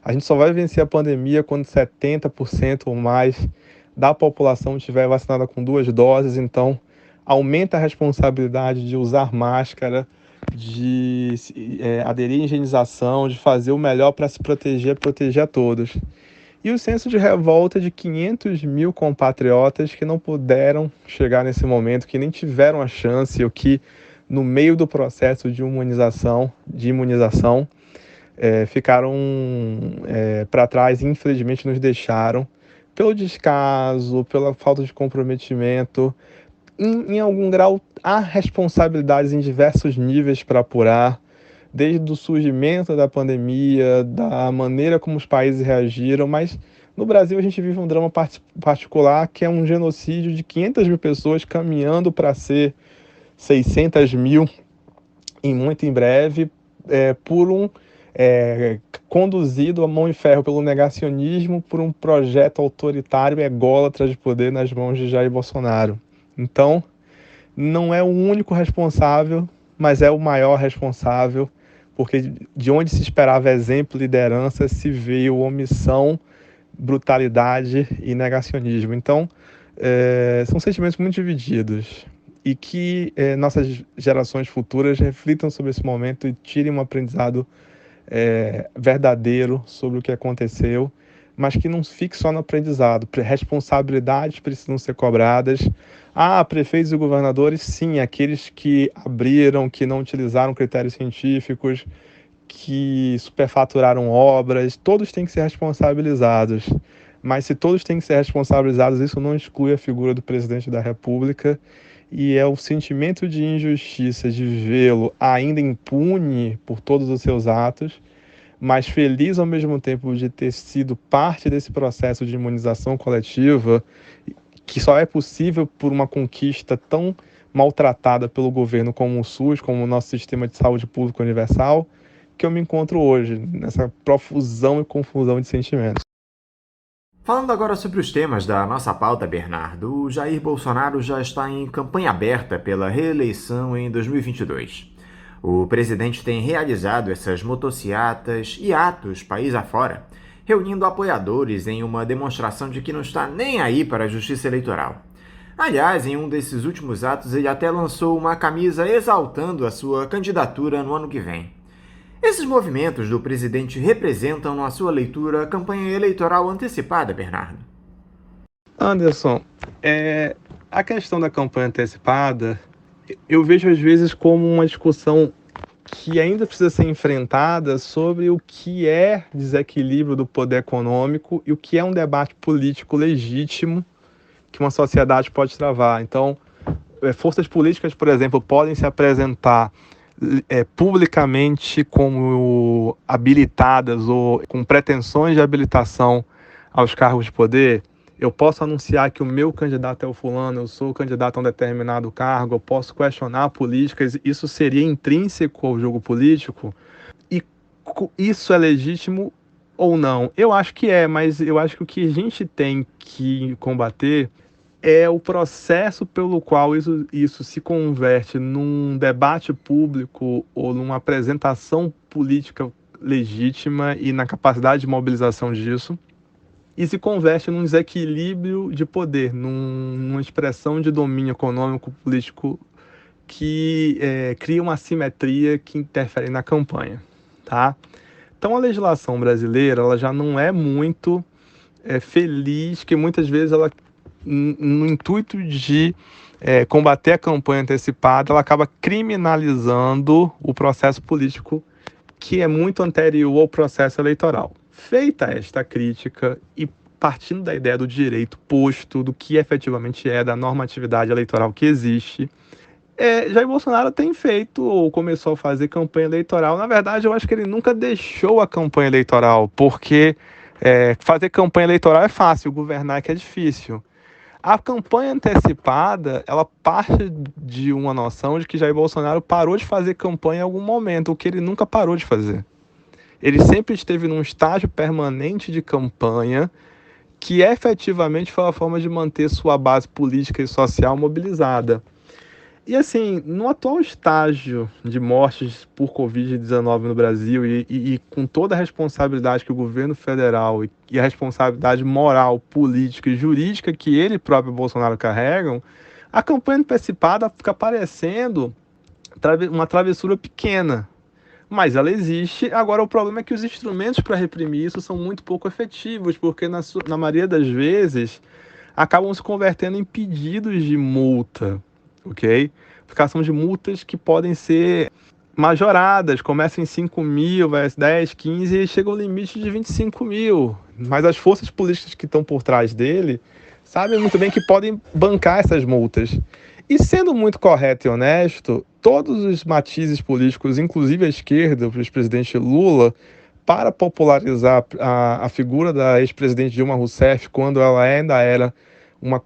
A gente só vai vencer a pandemia quando 70% ou mais da população estiver vacinada com 2 doses, então aumenta a responsabilidade de usar máscara, de aderir à higienização, de fazer o melhor para se proteger a todos. E o senso de revolta de 500 mil compatriotas que não puderam chegar nesse momento, que nem tiveram a chance, ou que no meio do processo de imunização, ficaram para trás e infelizmente nos deixaram pelo descaso, pela falta de comprometimento. Em algum grau, há responsabilidades em diversos níveis para apurar, desde o surgimento da pandemia, da maneira como os países reagiram, mas no Brasil a gente vive um drama particular, que é um genocídio de 500 mil pessoas caminhando para ser 600 mil muito em breve, conduzido a mão e ferro pelo negacionismo, por um projeto autoritário ególatra de poder nas mãos de Jair Bolsonaro. Então, não é o único responsável, mas é o maior responsável, porque de onde se esperava exemplo e liderança, se veio omissão, brutalidade e negacionismo. Então, são sentimentos muito divididos, e que nossas gerações futuras reflitam sobre esse momento e tirem um aprendizado verdadeiro sobre o que aconteceu, mas que não fique só no aprendizado. Responsabilidades precisam ser cobradas. Prefeitos e governadores, sim, aqueles que abriram, que não utilizaram critérios científicos, que superfaturaram obras, todos têm que ser responsabilizados. Mas se todos têm que ser responsabilizados, isso não exclui a figura do presidente da República, e é o sentimento de injustiça de vê-lo ainda impune por todos os seus atos, mas feliz ao mesmo tempo de ter sido parte desse processo de imunização coletiva, que só é possível por uma conquista tão maltratada pelo governo como o SUS, como o nosso sistema de saúde público universal, que eu me encontro hoje, nessa profusão e confusão de sentimentos. Falando agora sobre os temas da nossa pauta, Bernardo, o Jair Bolsonaro já está em campanha aberta pela reeleição em 2022. O presidente tem realizado essas motociatas e atos país afora, reunindo apoiadores em uma demonstração de que não está nem aí para a justiça eleitoral. Aliás, em um desses últimos atos, ele até lançou uma camisa exaltando a sua candidatura no ano que vem. Esses movimentos do presidente representam, na sua leitura, a campanha eleitoral antecipada, Bernardo? Anderson, a questão da campanha antecipada, eu vejo às vezes como uma discussão que ainda precisa ser enfrentada sobre o que é desequilíbrio do poder econômico e o que é um debate político legítimo que uma sociedade pode travar. Então, forças políticas, por exemplo, podem se apresentar publicamente como habilitadas ou com pretensões de habilitação aos cargos de poder. Eu posso anunciar que o meu candidato é o fulano, eu sou candidato a um determinado cargo, eu posso questionar políticas, isso seria intrínseco ao jogo político? E isso é legítimo ou não? Eu acho que mas eu acho que o que a gente tem que combater é o processo pelo qual isso se converte num debate público ou numa apresentação política legítima e na capacidade de mobilização disso, e se converte num desequilíbrio de poder, numa expressão de domínio econômico, político, que cria uma assimetria que interfere na campanha, tá? Então a legislação brasileira ela já não é muito feliz, que muitas vezes ela, no intuito de combater a campanha antecipada, ela acaba criminalizando o processo político que é muito anterior ao processo eleitoral. Feita esta crítica e partindo da ideia do direito posto, do que efetivamente da normatividade eleitoral que existe, Jair Bolsonaro tem feito ou começou a fazer campanha eleitoral. Na verdade, eu acho que ele nunca deixou a campanha eleitoral, porque fazer campanha eleitoral é fácil, governar é que é difícil. A campanha antecipada, ela parte de uma noção de que Jair Bolsonaro parou de fazer campanha em algum momento, o que ele nunca parou de fazer. Ele sempre esteve num estágio permanente de campanha que efetivamente foi a forma de manter sua base política e social mobilizada. E assim, no atual estágio de mortes por Covid-19 no Brasil e com toda a responsabilidade que o governo federal e a responsabilidade moral, política e jurídica que ele próprio Bolsonaro carregam, a campanha antecipada fica parecendo uma travessura pequena. Mas ela existe. Agora, o problema é que os instrumentos para reprimir isso são muito pouco efetivos, porque na maioria das vezes acabam se convertendo em pedidos de multa, ok? Aplicação de multas que podem ser majoradas, começa em 5 mil, vai a 10, 15 e chega ao limite de 25 mil. Mas as forças políticas que estão por trás dele sabem muito bem que podem bancar essas multas. E sendo muito correto e honesto, todos os matizes políticos, inclusive a esquerda, o ex-presidente Lula, para popularizar a figura da ex-presidente Dilma Rousseff, quando ela ainda era uma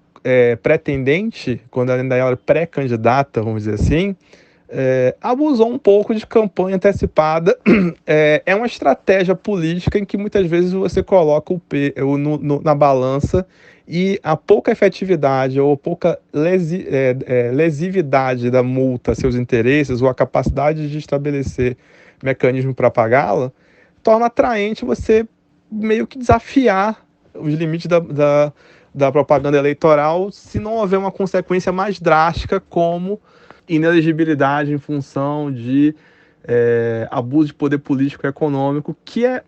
pretendente, quando ela ainda era pré-candidata, vamos dizer assim, abusou um pouco de campanha antecipada. É uma estratégia política em que muitas vezes você coloca na balança e a pouca efetividade ou a pouca lesividade da multa a seus interesses ou a capacidade de estabelecer mecanismo para pagá-la torna atraente você meio que desafiar os limites da propaganda eleitoral se não houver uma consequência mais drástica como inelegibilidade em função de abuso de poder político e econômico, que é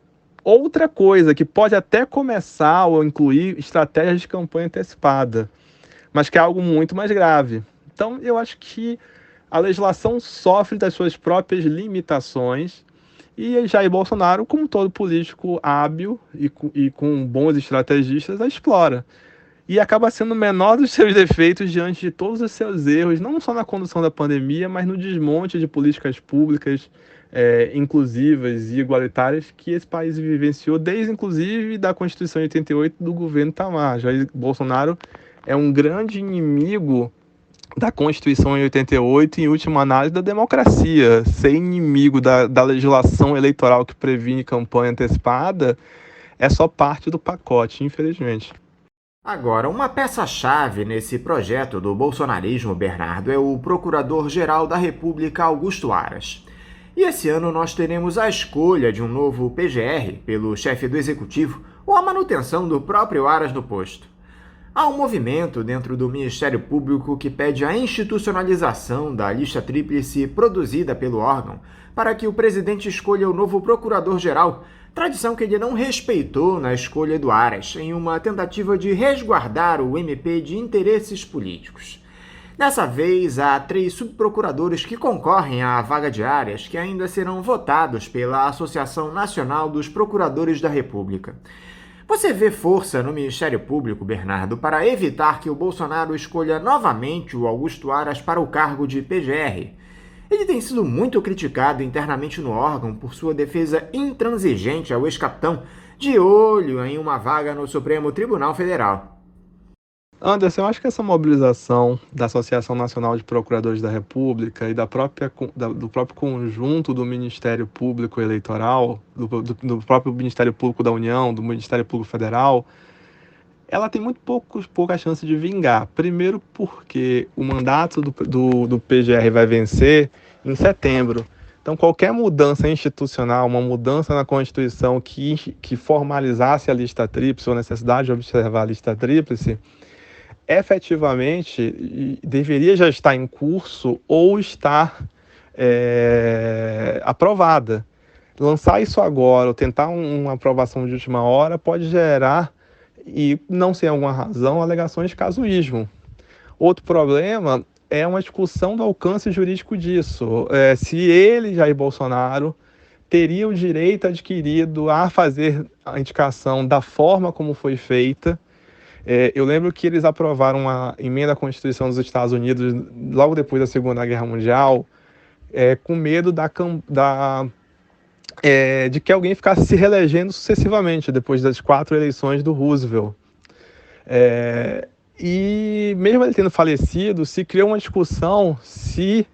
outra coisa, que pode até começar ou incluir estratégias de campanha antecipada, mas que é algo muito mais grave. Então, eu acho que a legislação sofre das suas próprias limitações e Jair Bolsonaro, como todo político hábil e com bons estrategistas, a explora. E acaba sendo o menor dos seus defeitos diante de todos os seus erros, não só na condução da pandemia, mas no desmonte de políticas públicas inclusivas e igualitárias que esse país vivenciou, desde inclusive da Constituição de 88 do governo Itamar. Jair Bolsonaro é um grande inimigo da Constituição em 88 e, em última análise, da democracia. Ser inimigo da legislação eleitoral que previne campanha antecipada é só parte do pacote, infelizmente. Agora, uma peça-chave nesse projeto do bolsonarismo, Bernardo, é o Procurador-Geral da República, Augusto Aras. E esse ano nós teremos a escolha de um novo PGR pelo chefe do Executivo ou a manutenção do próprio Aras no posto. Há um movimento dentro do Ministério Público que pede a institucionalização da lista tríplice produzida pelo órgão para que o presidente escolha o novo procurador-geral, tradição que ele não respeitou na escolha do Aras, em uma tentativa de resguardar o MP de interesses políticos. Dessa vez, há 3 subprocuradores que concorrem à vaga de Aras, que ainda serão votados pela Associação Nacional dos Procuradores da República. Você vê força no Ministério Público, Bernardo, para evitar que o Bolsonaro escolha novamente o Augusto Aras para o cargo de PGR? Ele tem sido muito criticado internamente no órgão por sua defesa intransigente ao ex-capitão, de olho em uma vaga no Supremo Tribunal Federal. Anderson, eu acho que essa mobilização da Associação Nacional de Procuradores da República e do próprio conjunto do Ministério Público Eleitoral, do próprio Ministério Público da União, do Ministério Público Federal, ela tem muito pouca chance de vingar. Primeiro porque o mandato do PGR vai vencer em setembro. Então, qualquer mudança institucional, uma mudança na Constituição que formalizasse a lista tríplice, ou a necessidade de observar a lista tríplice, efetivamente deveria já estar em curso ou estar aprovada. Lançar isso agora, ou tentar uma aprovação de última hora, pode gerar, e não sem alguma razão, alegações de casuísmo. Outro problema é uma discussão do alcance jurídico disso. Se ele, Jair Bolsonaro, teria o direito adquirido a fazer a indicação da forma como foi feita. Eu lembro que eles aprovaram uma emenda à Constituição dos Estados Unidos logo depois da Segunda Guerra Mundial, com medo de que alguém ficasse se reelegendo sucessivamente depois das 4 eleições do Roosevelt. E mesmo ele tendo falecido, se criou uma discussão se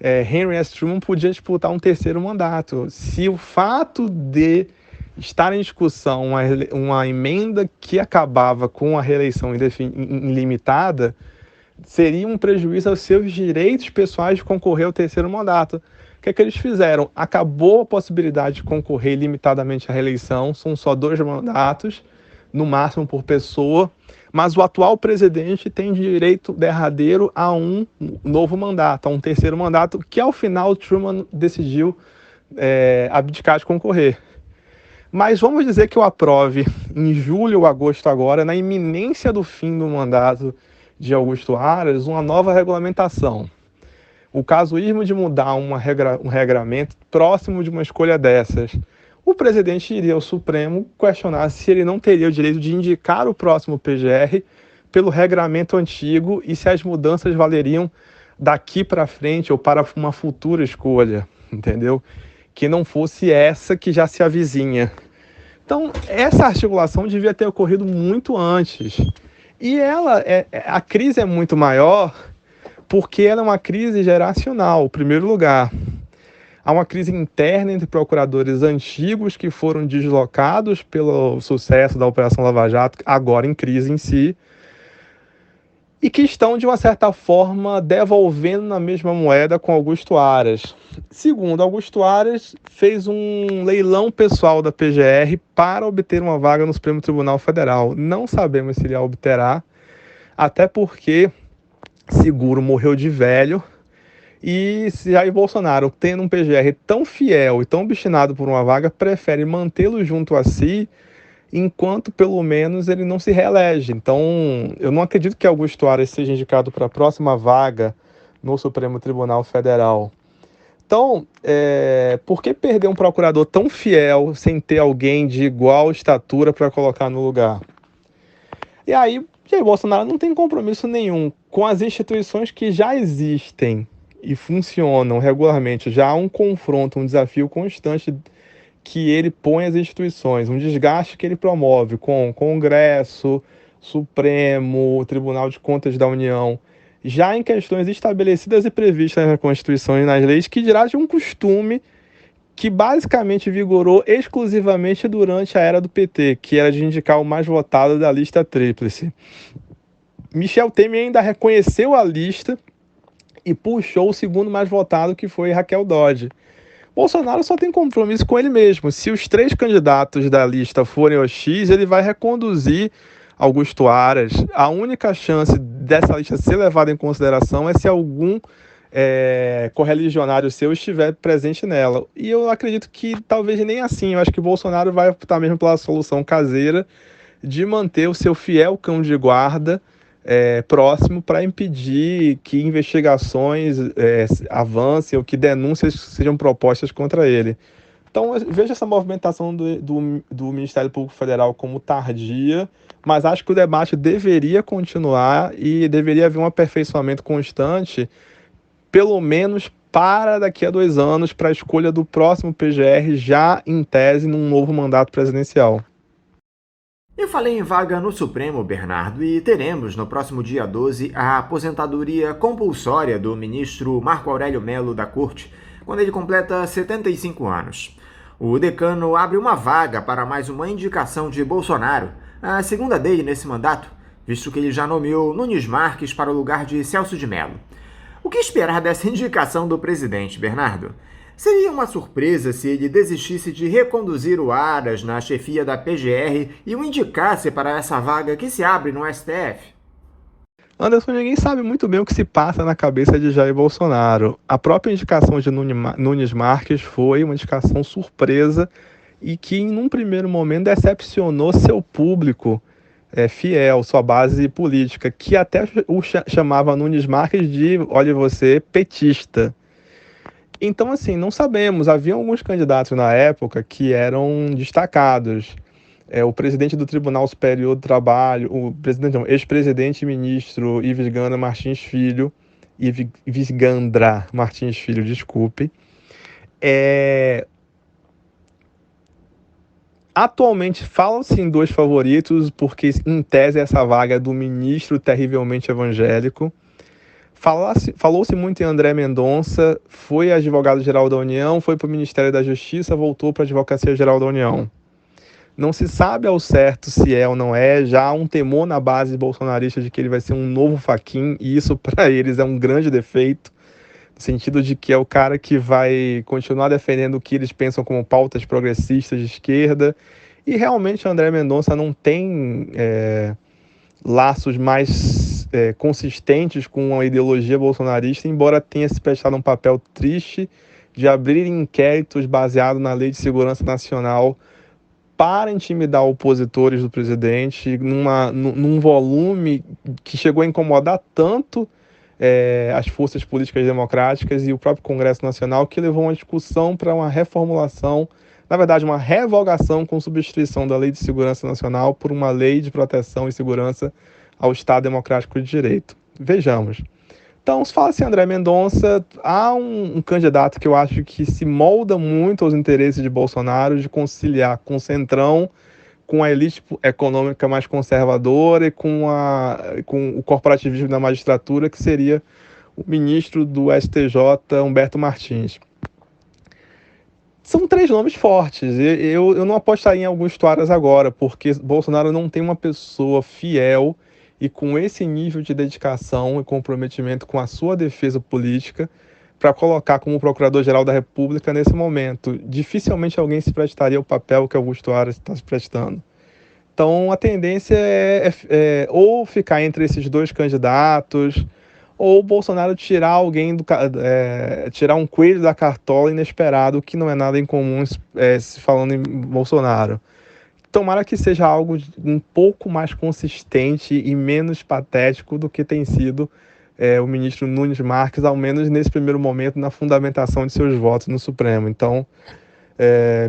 Henry S. Truman podia disputar um 3º mandato. Se o fato de estar em discussão uma emenda que acabava com a reeleição ilimitada seria um prejuízo aos seus direitos pessoais de concorrer ao 3º mandato. O que é que eles fizeram? Acabou a possibilidade de concorrer ilimitadamente à reeleição, são só 2 mandatos, no máximo por pessoa, mas o atual presidente tem direito derradeiro a um novo mandato, a um 3º mandato, que ao final Truman decidiu abdicar de concorrer. Mas vamos dizer que eu aprove em julho ou agosto agora, na iminência do fim do mandato de Augusto Aras, uma nova regulamentação. O casuísmo de mudar um regramento próximo de uma escolha dessas. O presidente iria ao Supremo questionar se ele não teria o direito de indicar o próximo PGR pelo regramento antigo e se as mudanças valeriam daqui para frente ou para uma futura escolha, entendeu? Que não fosse essa que já se avizinha. Então, essa articulação devia ter ocorrido muito antes. E a crise é muito maior porque ela é uma crise geracional, em primeiro lugar. Há uma crise interna entre procuradores antigos que foram deslocados pelo sucesso da Operação Lava Jato, agora em crise em si, e que estão, de uma certa forma, devolvendo na mesma moeda com Augusto Aras. Segundo, Augusto Aras fez um leilão pessoal da PGR para obter uma vaga no Supremo Tribunal Federal. Não sabemos se ele a obterá, até porque Seguro morreu de velho, e Jair Bolsonaro, tendo um PGR tão fiel e tão obstinado por uma vaga, prefere mantê-lo junto a si, enquanto pelo menos ele não se reelege. Então, eu não acredito que Augusto Aras seja indicado para a próxima vaga no Supremo Tribunal Federal. Então, por que perder um procurador tão fiel sem ter alguém de igual estatura para colocar no lugar? E aí, Jair Bolsonaro não tem compromisso nenhum com as instituições que já existem e funcionam regularmente. Já há um confronto, um desafio constante que ele põe às instituições, um desgaste que ele promove com o Congresso, Supremo, Tribunal de Contas da União, já em questões estabelecidas e previstas na Constituição e nas leis, que dirá de um costume que basicamente vigorou exclusivamente durante a era do PT, que era de indicar o mais votado da lista tríplice. Michel Temer ainda reconheceu a lista e puxou o segundo mais votado, que foi Raquel Dodge. Bolsonaro só tem compromisso com ele mesmo. Se os 3 candidatos da lista forem o X, ele vai reconduzir Augusto Aras, a única chance dessa lista ser levada em consideração é se algum correligionário seu estiver presente nela. E eu acredito que talvez nem assim. Eu acho que Bolsonaro vai optar mesmo pela solução caseira de manter o seu fiel cão de guarda próximo para impedir que investigações avancem ou que denúncias sejam propostas contra ele. Então, eu vejo essa movimentação do Ministério Público Federal como tardia, mas acho que o debate deveria continuar e deveria haver um aperfeiçoamento constante, pelo menos para daqui a 2 anos, para a escolha do próximo PGR, já em tese, num novo mandato presidencial. Eu falei em vaga no Supremo, Bernardo, e teremos no próximo dia 12 a aposentadoria compulsória do ministro Marco Aurélio Mello da Corte, quando ele completa 75 anos. O decano abre uma vaga para mais uma indicação de Bolsonaro, a segunda dele nesse mandato, visto que ele já nomeou Nunes Marques para o lugar de Celso de Mello. O que esperar dessa indicação do presidente, Bernardo? Seria uma surpresa se ele desistisse de reconduzir o Aras na chefia da PGR e o indicasse para essa vaga que se abre no STF? Anderson, ninguém sabe muito bem o que se passa na cabeça de Jair Bolsonaro. A própria indicação de Nunes Marques foi uma indicação surpresa e que, num primeiro momento, decepcionou seu público fiel, sua base política, que até o chamava Nunes Marques de, olha você, petista. Então, assim, não sabemos. Havia alguns candidatos na época que eram destacados. O presidente do Tribunal Superior do Trabalho, ex-presidente e ministro Ives Gandra Martins Filho, desculpe. Atualmente falam-se em 2 favoritos, porque em tese essa vaga é do ministro terrivelmente evangélico. Falou-se muito em André Mendonça, foi advogado-geral da União, foi para o Ministério da Justiça, voltou para a Advocacia-Geral da União. Não se sabe ao certo se é ou não é, já há um temor na base bolsonarista de que ele vai ser um novo Fachin, e isso para eles é um grande defeito, no sentido de que é o cara que vai continuar defendendo o que eles pensam como pautas progressistas de esquerda, e realmente André Mendonça não tem laços mais consistentes com a ideologia bolsonarista, embora tenha se prestado um papel triste de abrir inquéritos baseados na Lei de Segurança Nacional para intimidar opositores do presidente num volume que chegou a incomodar tanto as forças políticas democráticas e o próprio Congresso Nacional, que levou uma discussão para uma reformulação, na verdade uma revogação com substituição da Lei de Segurança Nacional por uma Lei de Proteção e Segurança ao Estado Democrático de Direito. Vejamos. Então, se fala-se André Mendonça, há um candidato que eu acho que se molda muito aos interesses de Bolsonaro, de conciliar com o centrão, com a elite econômica mais conservadora e com o corporativismo da magistratura, que seria o ministro do STJ, Humberto Martins. São 3 nomes fortes. Eu não apostaria em Augusto Aras agora, porque Bolsonaro não tem uma pessoa fiel e com esse nível de dedicação e comprometimento com a sua defesa política para colocar como Procurador-Geral da República nesse momento. Dificilmente alguém se prestaria ao papel que Augusto Aras está se prestando. Então, a tendência é ou ficar entre esses 2 candidatos, ou Bolsonaro tirar tirar um coelho da cartola inesperado, que não é nada incomum se falando em Bolsonaro. Tomara que seja algo um pouco mais consistente e menos patético do que tem sido o ministro Nunes Marques, ao menos nesse primeiro momento, na fundamentação de seus votos no Supremo. Então,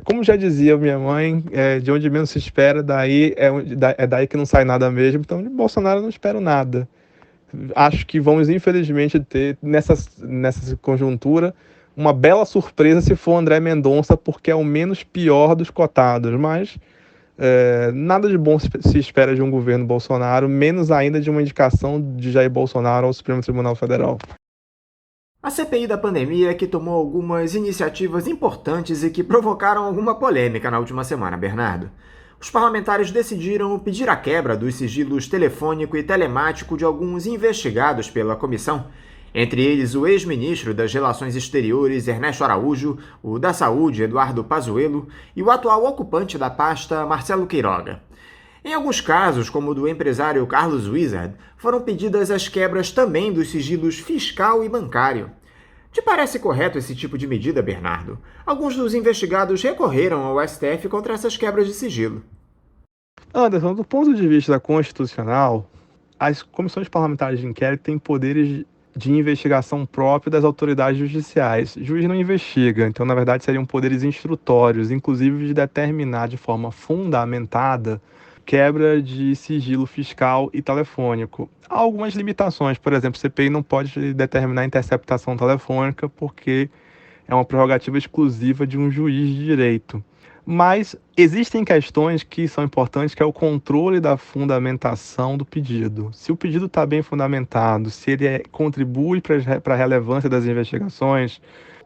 como já dizia minha mãe, de onde menos se espera, daí daí que não sai nada mesmo. Então, de Bolsonaro eu não espero nada. Acho que vamos, infelizmente, ter, nessa conjuntura, uma bela surpresa se for André Mendonça, porque é o menos pior dos cotados, mas nada de bom se espera de um governo Bolsonaro, menos ainda de uma indicação de Jair Bolsonaro ao Supremo Tribunal Federal. A CPI da pandemia é que tomou algumas iniciativas importantes e que provocaram alguma polêmica na última semana, Bernardo. Os parlamentares decidiram pedir a quebra dos sigilos telefônico e telemático de alguns investigados pela comissão, entre eles o ex-ministro das Relações Exteriores, Ernesto Araújo, o da Saúde, Eduardo Pazuello, e o atual ocupante da pasta, Marcelo Queiroga. Em alguns casos, como o do empresário Carlos Wizard, foram pedidas as quebras também dos sigilos fiscal e bancário. Te parece correto esse tipo de medida, Bernardo? Alguns dos investigados recorreram ao STF contra essas quebras de sigilo. Anderson, do ponto de vista constitucional, as comissões parlamentares de inquérito têm poderes de investigação próprio das autoridades judiciais. O juiz não investiga, então, na verdade, seriam poderes instrutórios, inclusive de determinar de forma fundamentada quebra de sigilo fiscal e telefônico. Há algumas limitações, por exemplo, o CPI não pode determinar interceptação telefônica porque é uma prerrogativa exclusiva de um juiz de direito. Mas existem questões que são importantes, que é o controle da fundamentação do pedido. Se o pedido está bem fundamentado, se ele contribui para a relevância das investigações,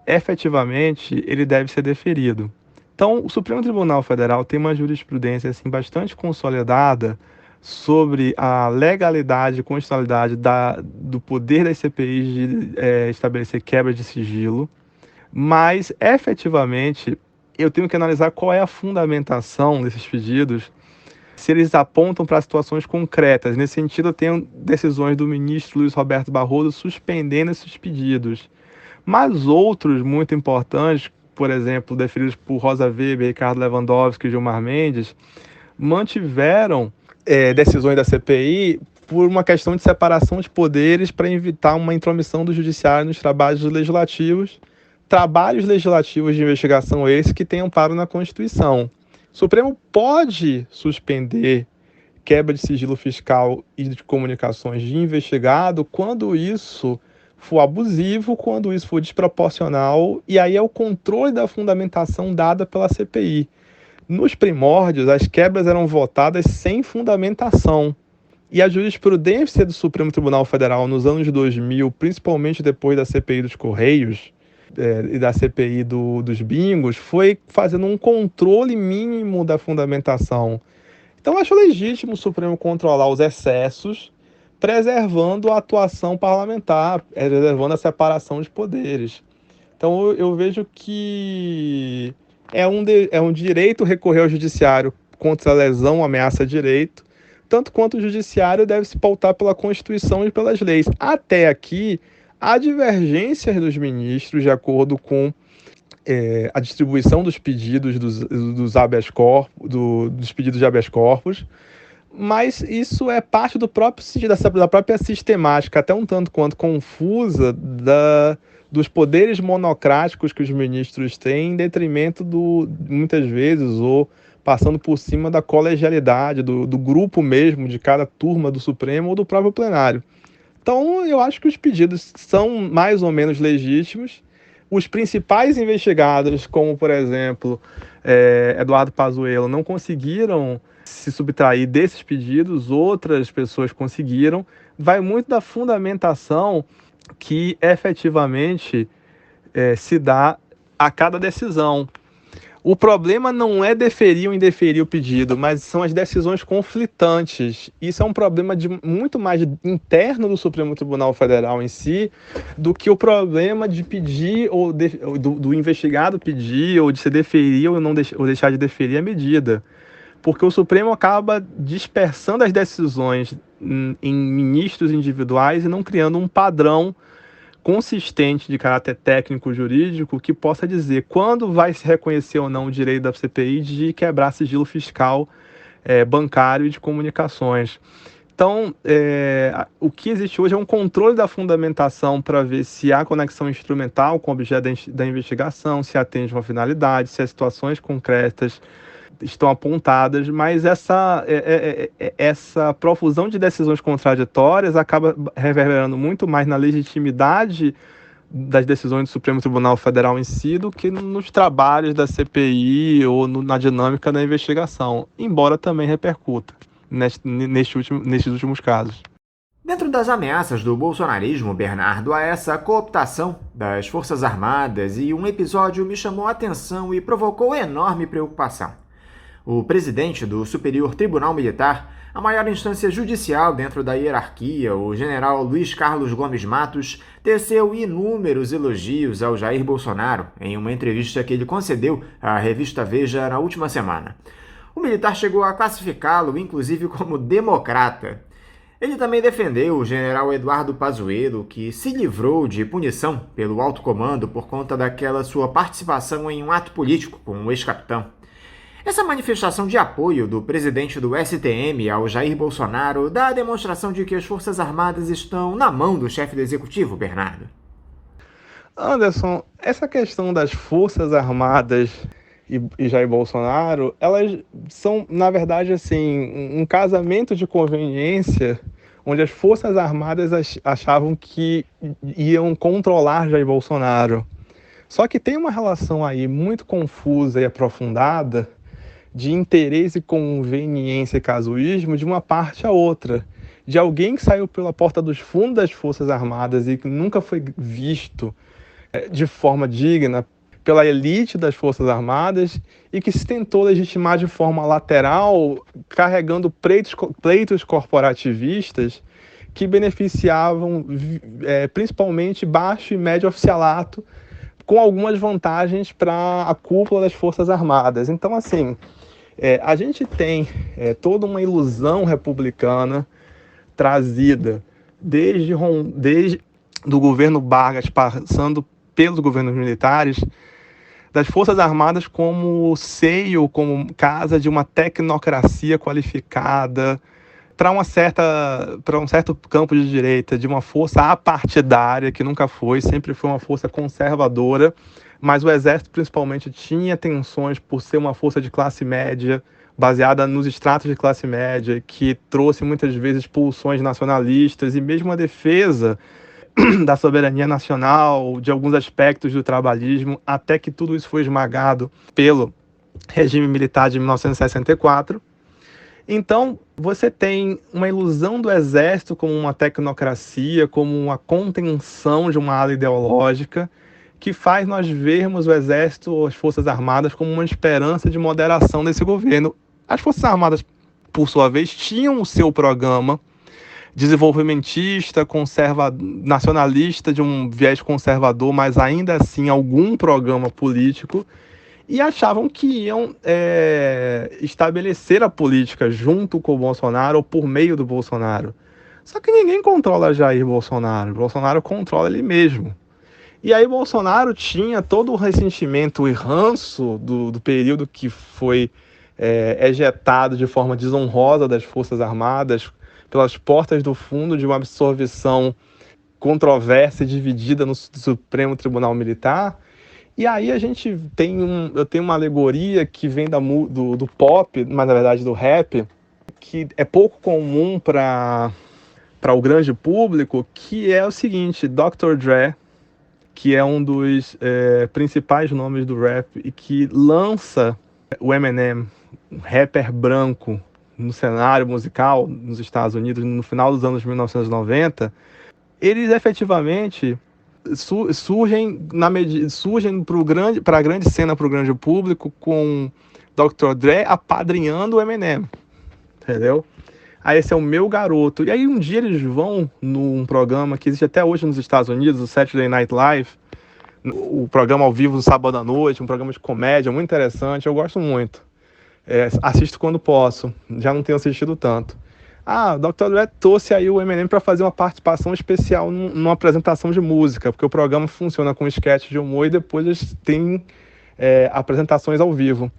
efetivamente ele deve ser deferido. Então, o Supremo Tribunal Federal tem uma jurisprudência assim, bastante consolidada sobre a legalidade e constitucionalidade do poder das CPIs de estabelecer quebra de sigilo, mas, efetivamente, eu tenho que analisar qual é a fundamentação desses pedidos, se eles apontam para situações concretas. Nesse sentido, eu tenho decisões do ministro Luiz Roberto Barroso suspendendo esses pedidos. Mas outros muito importantes, por exemplo, deferidos por Rosa Weber, Ricardo Lewandowski e Gilmar Mendes, mantiveram decisões da CPI por uma questão de separação de poderes para evitar uma intromissão do judiciário nos trabalhos legislativos de investigação esse que tem amparo na Constituição. O Supremo pode suspender quebra de sigilo fiscal e de comunicações de investigado quando isso for abusivo, quando isso for desproporcional, e aí é o controle da fundamentação dada pela CPI. Nos primórdios, as quebras eram votadas sem fundamentação. E a jurisprudência do Supremo Tribunal Federal nos anos 2000, principalmente depois da CPI dos Correios e da CPI dos bingos, foi fazendo um controle mínimo da fundamentação. Então, eu acho legítimo o Supremo controlar os excessos, preservando a atuação parlamentar, preservando a separação de poderes. Então, eu vejo que é um direito recorrer ao judiciário contra a lesão, ameaça a direito, tanto quanto o judiciário deve se pautar pela Constituição e pelas leis. Até aqui, há divergências dos ministros de acordo com a distribuição dos pedidos dos habeas corpus, dos pedidos de habeas corpus, mas isso é parte do da própria sistemática, até um tanto quanto confusa, dos poderes monocráticos que os ministros têm, em detrimento muitas vezes, ou passando por cima da colegialidade, do grupo mesmo, de cada turma do Supremo ou do próprio plenário. Então, eu acho que os pedidos são mais ou menos legítimos. Os principais investigados, como, por exemplo, Eduardo Pazuello, não conseguiram se subtrair desses pedidos, outras pessoas conseguiram. Vai muito da fundamentação que efetivamente se dá a cada decisão. O problema não é deferir ou indeferir o pedido, mas são as decisões conflitantes. Isso é um problema muito mais interno do Supremo Tribunal Federal em si, do que o problema de pedir, ou do investigado pedir, ou de se deferir ou deixar de deferir a medida. Porque o Supremo acaba dispersando as decisões em ministros individuais e não criando um padrão consistente de caráter técnico-jurídico que possa dizer quando vai se reconhecer ou não o direito da CPI de quebrar sigilo fiscal, bancário e de comunicações. Então, o que existe hoje é um controle da fundamentação para ver se há conexão instrumental com o objeto da investigação, se atende uma finalidade, se as situações concretas estão apontadas, mas essa profusão de decisões contraditórias acaba reverberando muito mais na legitimidade das decisões do Supremo Tribunal Federal em si do que nos trabalhos da CPI ou na dinâmica da investigação, embora também repercuta nestes últimos casos. Dentro das ameaças do bolsonarismo, Bernardo, há essa cooptação das Forças Armadas, e um episódio me chamou a atenção e provocou enorme preocupação. O presidente do Superior Tribunal Militar, a maior instância judicial dentro da hierarquia, o general Luiz Carlos Gomes Matos, teceu inúmeros elogios ao Jair Bolsonaro em uma entrevista que ele concedeu à revista Veja na última semana. O militar chegou a classificá-lo, inclusive, como democrata. Ele também defendeu o general Eduardo Pazuello, que se livrou de punição pelo alto comando por conta daquela sua participação em um ato político com o ex-capitão. Essa manifestação de apoio do presidente do STM ao Jair Bolsonaro dá a demonstração de que as Forças Armadas estão na mão do chefe do Executivo, Bernardo. Anderson, essa questão das Forças Armadas e Jair Bolsonaro, elas são, na verdade, assim, um casamento de conveniência onde as Forças Armadas achavam que iam controlar Jair Bolsonaro. Só que tem uma relação aí muito confusa e aprofundada de interesse, conveniência e casuísmo de uma parte a outra. De alguém que saiu pela porta dos fundos das Forças Armadas e que nunca foi visto de forma digna pela elite das Forças Armadas e que se tentou legitimar de forma lateral, carregando pleitos corporativistas que beneficiavam principalmente baixo e médio oficialato, com algumas vantagens para a cúpula das Forças Armadas. Então, assim, a gente tem toda uma ilusão republicana trazida desde do governo Vargas, passando pelos governos militares, das Forças Armadas como seio, como casa de uma tecnocracia qualificada, para um certo campo de direita, de uma força apartidária, que nunca foi, sempre foi uma força conservadora, mas o Exército principalmente tinha tensões por ser uma força de classe média, baseada nos estratos de classe média, que trouxe muitas vezes pulsões nacionalistas e mesmo a defesa da soberania nacional, de alguns aspectos do trabalhismo, até que tudo isso foi esmagado pelo regime militar de 1964. Então, você tem uma ilusão do Exército como uma tecnocracia, como uma contenção de uma ala ideológica, que faz nós vermos o Exército, as Forças Armadas, como uma esperança de moderação desse governo. As Forças Armadas, por sua vez, tinham o seu programa desenvolvimentista, nacionalista, de um viés conservador, mas ainda assim algum programa político, e achavam que iam estabelecer a política junto com o Bolsonaro ou por meio do Bolsonaro. Só que ninguém controla Jair Bolsonaro. Bolsonaro controla ele mesmo. E aí Bolsonaro tinha todo o ressentimento e ranço do período que foi ejetado de forma desonrosa das Forças Armadas pelas portas do fundo de uma absorvição controversa e dividida no Supremo Tribunal Militar. E aí eu tenho uma alegoria que vem do pop, mas na verdade do rap, que é pouco comum para o grande público, que é o seguinte: Dr. Dre, que é um dos principais nomes do rap e que lança o Eminem, um rapper branco, no cenário musical nos Estados Unidos no final dos anos 1990, eles efetivamente surgem para a grande cena, para o grande público, com Dr. Dre apadrinhando o Eminem, entendeu? Aí esse é o meu garoto. E aí um dia eles vão num programa que existe até hoje nos Estados Unidos, o Saturday Night Live, o programa ao vivo no sábado à noite, um programa de comédia muito interessante, eu gosto muito. Assisto quando posso, já não tenho assistido tanto. O Dr. Dre trouxe aí o Eminem para fazer uma participação especial numa apresentação de música, porque o programa funciona com sketch de humor e depois eles têm apresentações ao vivo.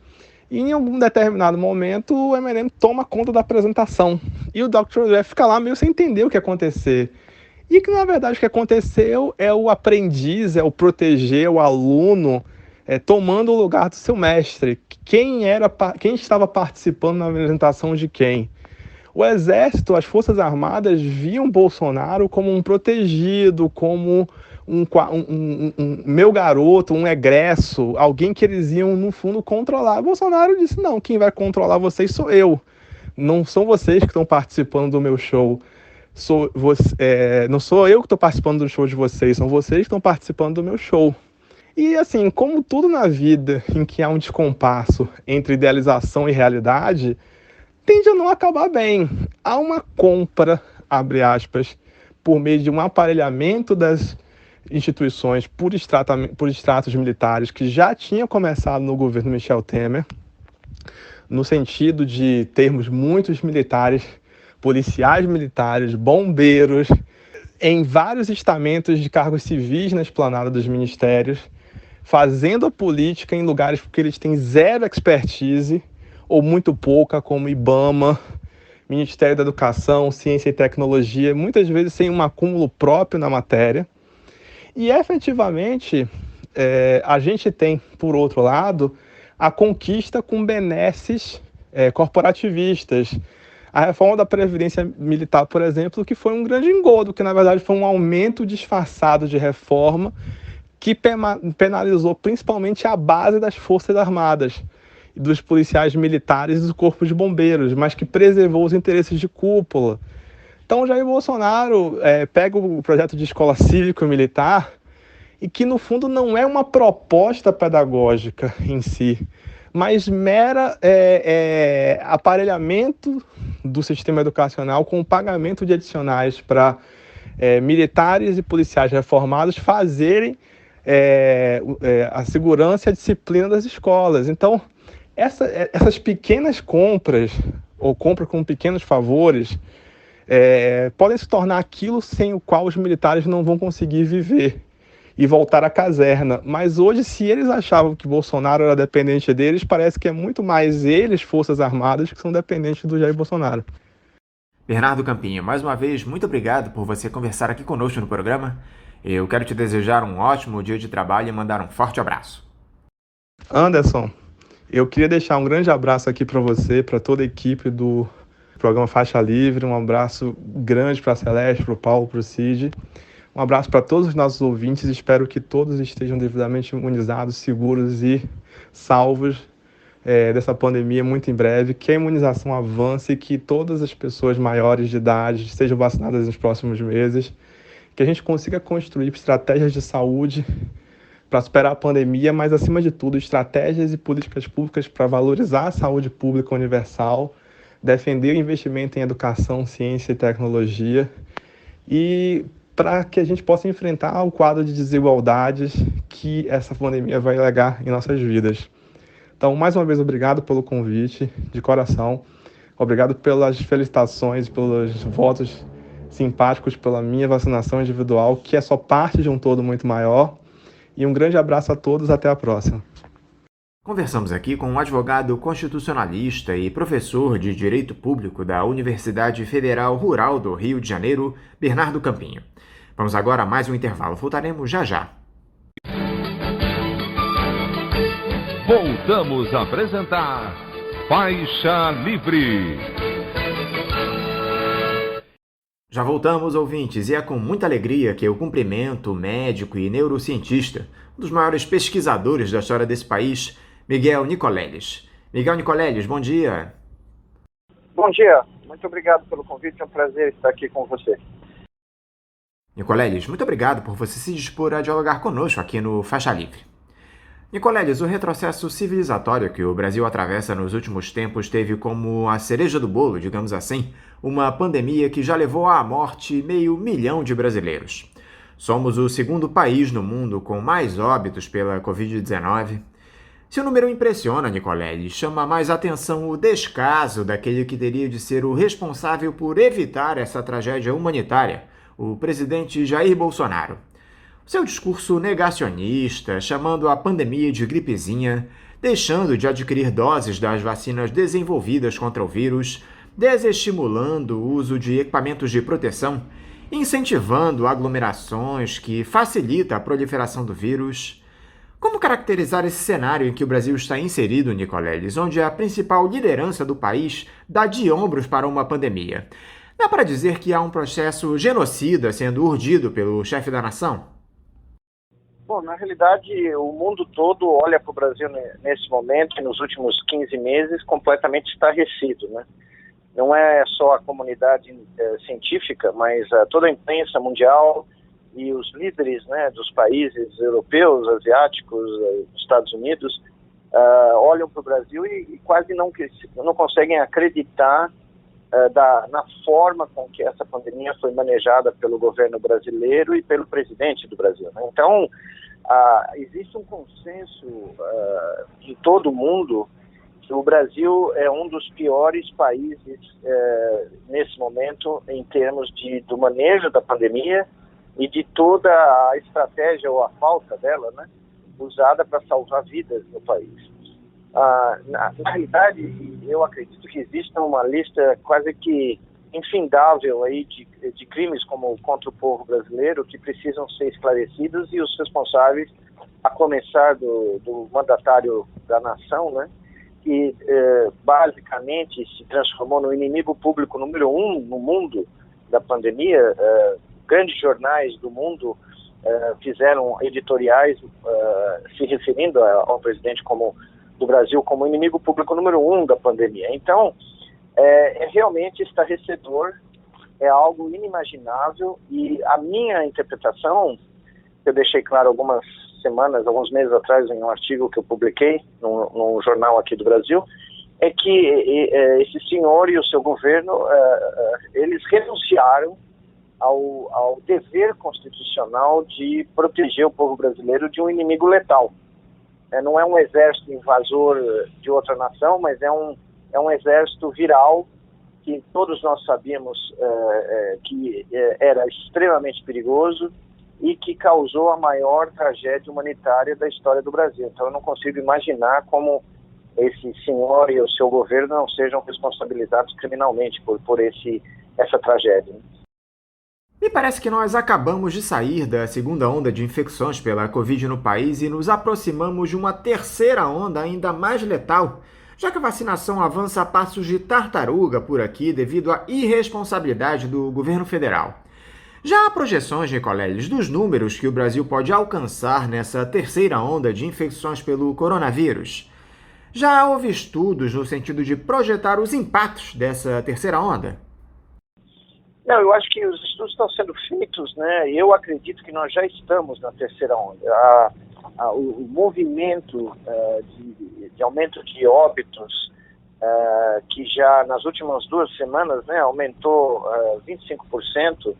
E em algum determinado momento o Eminem toma conta da apresentação e o Dr. Dre fica lá meio sem entender o que ia acontecer. E que na verdade o que aconteceu é o aprendiz, é o proteger, o aluno tomando o lugar do seu mestre. Quem estava participando na apresentação de quem? O Exército, as Forças Armadas viam Bolsonaro como um protegido, como um meu garoto, um egresso, alguém que eles iam, no fundo, controlar. Bolsonaro disse: não, quem vai controlar vocês sou eu. Não são vocês que estão participando do meu show. Não sou eu que estou participando do show de vocês, são vocês que estão participando do meu show. E assim, como tudo na vida em que há um descompasso entre idealização e realidade, tende a não acabar bem. Há uma compra, abre aspas, por meio de um aparelhamento das instituições por estratos militares que já tinha começado no governo Michel Temer. no sentido de termos muitos militares, policiais militares, bombeiros, em vários estamentos de cargos civis na esplanada dos ministérios, fazendo a política em lugares que eles têm zero expertise, ou muito pouca, como IBAMA, Ministério da Educação, Ciência e Tecnologia, muitas vezes sem um acúmulo próprio na matéria. E, efetivamente, a gente tem, por outro lado, a conquista com benesses corporativistas. A reforma da Previdência Militar, por exemplo, que foi um grande engodo, que na verdade foi um aumento disfarçado de reforma que penalizou principalmente a base das Forças Armadas, dos policiais militares e do Corpo de Bombeiros, mas que preservou os interesses de cúpula. Então, Jair Bolsonaro pega o projeto de escola cívico-militar e que, no fundo, não é uma proposta pedagógica em si, mas mera aparelhamento do sistema educacional com o pagamento de adicionais para militares e policiais reformados fazerem a segurança e a disciplina das escolas. Então, essas pequenas compras, ou compra com pequenos favores, podem se tornar aquilo sem o qual os militares não vão conseguir viver e voltar à caserna. Mas hoje, se eles achavam que Bolsonaro era dependente deles, parece que é muito mais eles, Forças Armadas, que são dependentes do Jair Bolsonaro. Bernardo Campinho, mais uma vez, muito obrigado por você conversar aqui conosco no programa. Eu quero te desejar um ótimo dia de trabalho e mandar um forte abraço. Anderson, eu queria deixar um grande abraço aqui para você, para toda a equipe do programa Faixa Livre, um abraço grande para a Celeste, para o Paulo, para o Cid. Um abraço para todos os nossos ouvintes, espero que todos estejam devidamente imunizados, seguros e salvos dessa pandemia muito em breve, que a imunização avance e que todas as pessoas maiores de idade sejam vacinadas nos próximos meses, que a gente consiga construir estratégias de saúde para superar a pandemia, mas, acima de tudo, estratégias e políticas públicas para valorizar a saúde pública universal, defender o investimento em educação, ciência e tecnologia e para que a gente possa enfrentar o quadro de desigualdades que essa pandemia vai legar em nossas vidas. Então, mais uma vez, obrigado pelo convite, de coração. Obrigado pelas felicitações, pelos votos simpáticos pela minha vacinação individual, que é só parte de um todo muito maior. E um grande abraço a todos, até a próxima. Conversamos aqui com um advogado constitucionalista e professor de Direito Público da Universidade Federal Rural do Rio de Janeiro, Bernardo Campinho. Vamos agora a mais um intervalo. Voltaremos já já. Voltamos a apresentar Faixa Livre. Já voltamos, ouvintes, e é com muita alegria que eu cumprimento o médico e neurocientista, um dos maiores pesquisadores da história desse país, Miguel Nicoleles. Miguel Nicoleles, bom dia. Bom dia, muito obrigado pelo convite, é um prazer estar aqui com você. Nicoleles, muito obrigado por você se dispor a dialogar conosco aqui no Faixa Livre. Nicoleles, o retrocesso civilizatório que o Brasil atravessa nos últimos tempos teve como a cereja do bolo, digamos assim, uma pandemia que já levou à morte 500 mil de brasileiros. Somos o segundo país no mundo com mais óbitos pela Covid-19. Se o número impressiona, Nicoleles, chama mais atenção o descaso daquele que teria de ser o responsável por evitar essa tragédia humanitária, o presidente Jair Bolsonaro. Seu discurso negacionista, chamando a pandemia de gripezinha, deixando de adquirir doses das vacinas desenvolvidas contra o vírus, desestimulando o uso de equipamentos de proteção, incentivando aglomerações que facilita a proliferação do vírus. Como caracterizar esse cenário em que o Brasil está inserido, Nicoleles, onde a principal liderança do país dá de ombros para uma pandemia? Dá para dizer que há um processo genocida sendo urdido pelo chefe da nação? Bom, na realidade, o mundo todo olha para o Brasil nesse momento e nos últimos 15 meses completamente estarrecido, né? Não é só a comunidade científica, mas toda a imprensa mundial e os líderes, né, dos países europeus, asiáticos, Estados Unidos, olham para o Brasil e quase não conseguem acreditar na forma com que essa pandemia foi manejada pelo governo brasileiro e pelo presidente do Brasil, né? Então, existe um consenso de todo mundo o Brasil é um dos piores países nesse momento em termos do manejo da pandemia e de toda a estratégia ou a falta dela, né, usada para salvar vidas no país. Na realidade, eu acredito que exista uma lista quase que infindável aí de crimes como contra o povo brasileiro que precisam ser esclarecidos, e os responsáveis, a começar do mandatário da nação, né, que basicamente se transformou no inimigo público número 1 no mundo da pandemia. Grandes jornais do mundo fizeram editoriais se referindo ao presidente do Brasil como inimigo público número 1 da pandemia. Então, é realmente estarrecedor, é algo inimaginável, e a minha interpretação, eu deixei claro alguns meses atrás em um artigo que eu publiquei num jornal aqui do Brasil, é que esse senhor e o seu governo, eles renunciaram ao dever constitucional de proteger o povo brasileiro de um inimigo letal. Não é um exército invasor de outra nação, mas é um exército viral que todos nós sabíamos que era extremamente perigoso e que causou a maior tragédia humanitária da história do Brasil. Então eu não consigo imaginar como esse senhor e o seu governo não sejam responsabilizados criminalmente por essa tragédia. Me parece que nós acabamos de sair da segunda onda de infecções pela Covid no país e nos aproximamos de uma terceira onda ainda mais letal, já que a vacinação avança a passos de tartaruga por aqui devido à irresponsabilidade do governo federal. Já há projeções, Nicoleles, dos números que o Brasil pode alcançar nessa terceira onda de infecções pelo coronavírus. Já houve estudos no sentido de projetar os impactos dessa terceira onda? Não, eu acho que os estudos estão sendo feitos, né? Eu acredito que nós já estamos na terceira onda. O movimento de aumento de óbitos, que já nas últimas 2 semanas, né, aumentou 25%,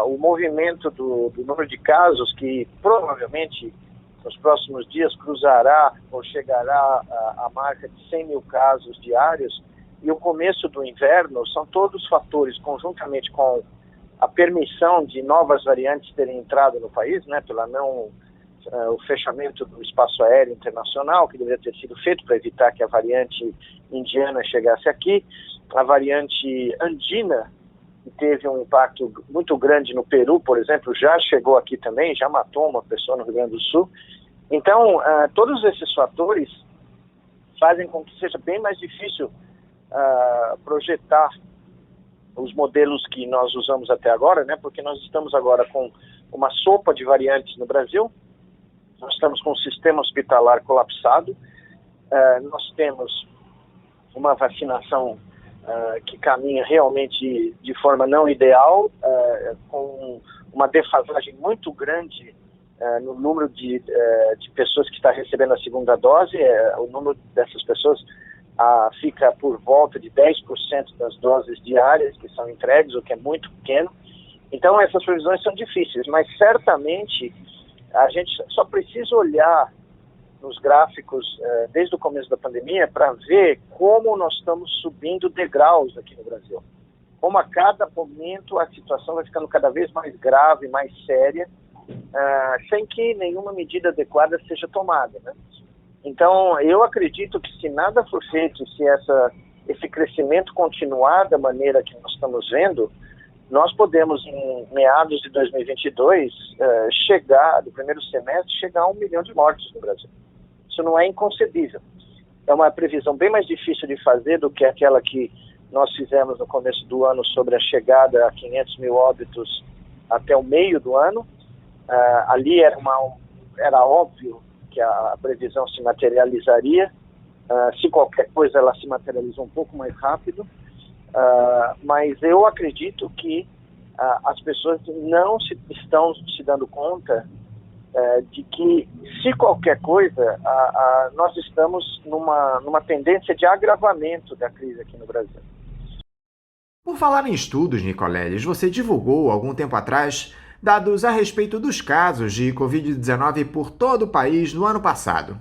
o movimento do número de casos, que provavelmente nos próximos dias cruzará ou chegará à marca de 100 mil casos diários, e o começo do inverno, são todos fatores, conjuntamente com a permissão de novas variantes terem entrado no país, né, o fechamento do espaço aéreo internacional, que deveria ter sido feito para evitar que a variante indiana chegasse aqui, a variante andina, que teve um impacto muito grande no Peru, por exemplo, já chegou aqui também, já matou uma pessoa no Rio Grande do Sul. Então, todos esses fatores fazem com que seja bem mais difícil projetar os modelos que nós usamos até agora, né? Porque nós estamos agora com uma sopa de variantes no Brasil, nós estamos com um sistema hospitalar colapsado, nós temos uma vacinação que caminha realmente de forma não ideal, com uma defasagem muito grande no número de pessoas que está recebendo a segunda dose. O número dessas pessoas fica por volta de 10% das doses diárias que são entregues, o que é muito pequeno. Então essas previsões são difíceis, mas certamente a gente só precisa olhar nos gráficos desde o começo da pandemia para ver como nós estamos subindo degraus aqui no Brasil. Como a cada momento a situação vai ficando cada vez mais grave, mais séria, sem que nenhuma medida adequada seja tomada, né? Então, eu acredito que se nada for feito, se esse crescimento continuar da maneira que nós estamos vendo, nós podemos, em meados de 2022, do primeiro semestre, chegar a 1 milhão de mortes no Brasil. Isso não é inconcebível. É uma previsão bem mais difícil de fazer do que aquela que nós fizemos no começo do ano sobre a chegada a 500 mil óbitos até o meio do ano. Ali era óbvio que a previsão se materializaria. Se qualquer coisa, ela se materializa um pouco mais rápido. Mas eu acredito que as pessoas não estão se dando conta de que, se qualquer coisa, nós estamos numa tendência de agravamento da crise aqui no Brasil. Por falar em estudos, Nicoleles, você divulgou, algum tempo atrás, dados a respeito dos casos de Covid-19 por todo o país no ano passado.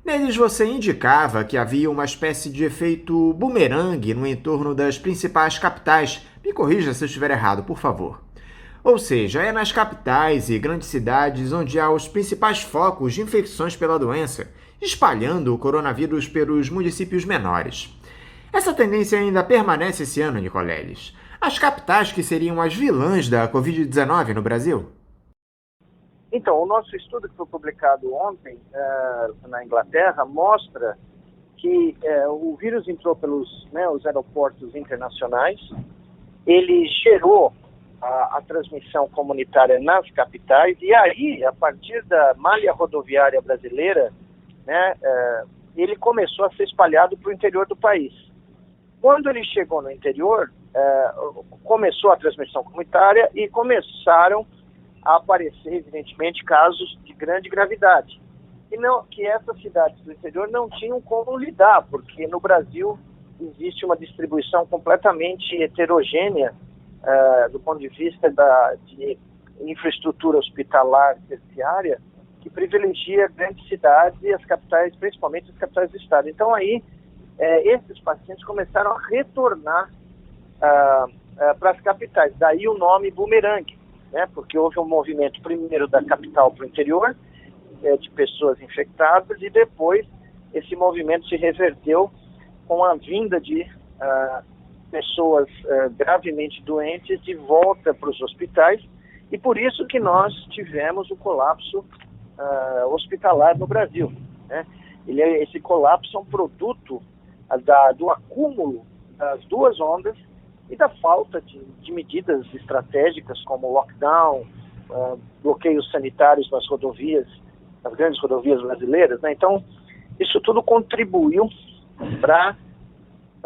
Neles você indicava que havia uma espécie de efeito bumerangue no entorno das principais capitais. Me corrija se eu estiver errado, por favor. Ou seja, é nas capitais e grandes cidades onde há os principais focos de infecções pela doença, espalhando o coronavírus pelos municípios menores. Essa tendência ainda permanece esse ano, Nicoleles. As capitais que seriam as vilãs da Covid-19 no Brasil? Então, o nosso estudo que foi publicado ontem na Inglaterra mostra que o vírus entrou pelos os aeroportos internacionais, ele gerou a transmissão comunitária nas capitais, e aí, a partir da malha rodoviária brasileira, ele começou a ser espalhado para o interior do país. Quando ele chegou no interior, começou a transmissão comunitária e começaram a aparecer, evidentemente, casos de grande gravidade. E não, que essas cidades do interior não tinham como lidar, porque no Brasil existe uma distribuição completamente heterogênea do ponto de vista de infraestrutura hospitalar terciária, que privilegia grandes cidades e as capitais, principalmente as capitais do estado. Então aí, esses pacientes começaram a retornar para as capitais, daí o nome bumerangue, porque houve um movimento primeiro da capital para o interior, de pessoas infectadas, e depois esse movimento se reverteu com a vinda de pessoas gravemente doentes de volta para os hospitais, e por isso que nós tivemos o colapso hospitalar no Brasil. Esse colapso é um produto do acúmulo das duas ondas e da falta de medidas estratégicas como lockdown, bloqueios sanitários nas rodovias, nas grandes rodovias brasileiras. Então, isso tudo contribuiu para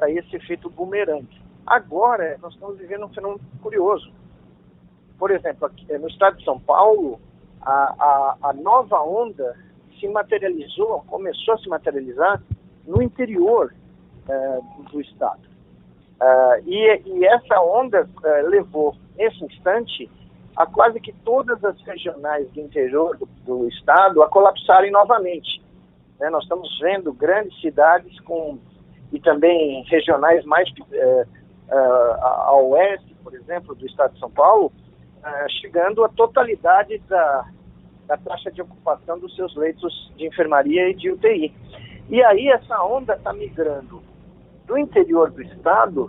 esse efeito bumerangue. Agora, nós estamos vivendo um fenômeno curioso. Por exemplo, aqui, no estado de São Paulo, a nova onda começou a se materializar no interior do estado. E essa onda levou, nesse instante, a quase que todas as regionais do interior do estado a colapsarem novamente. Nós estamos vendo grandes cidades e também regionais mais a oeste, por exemplo, do estado de São Paulo, chegando à totalidade da taxa de ocupação dos seus leitos de enfermaria e de UTI. E aí essa onda está migrando do interior do estado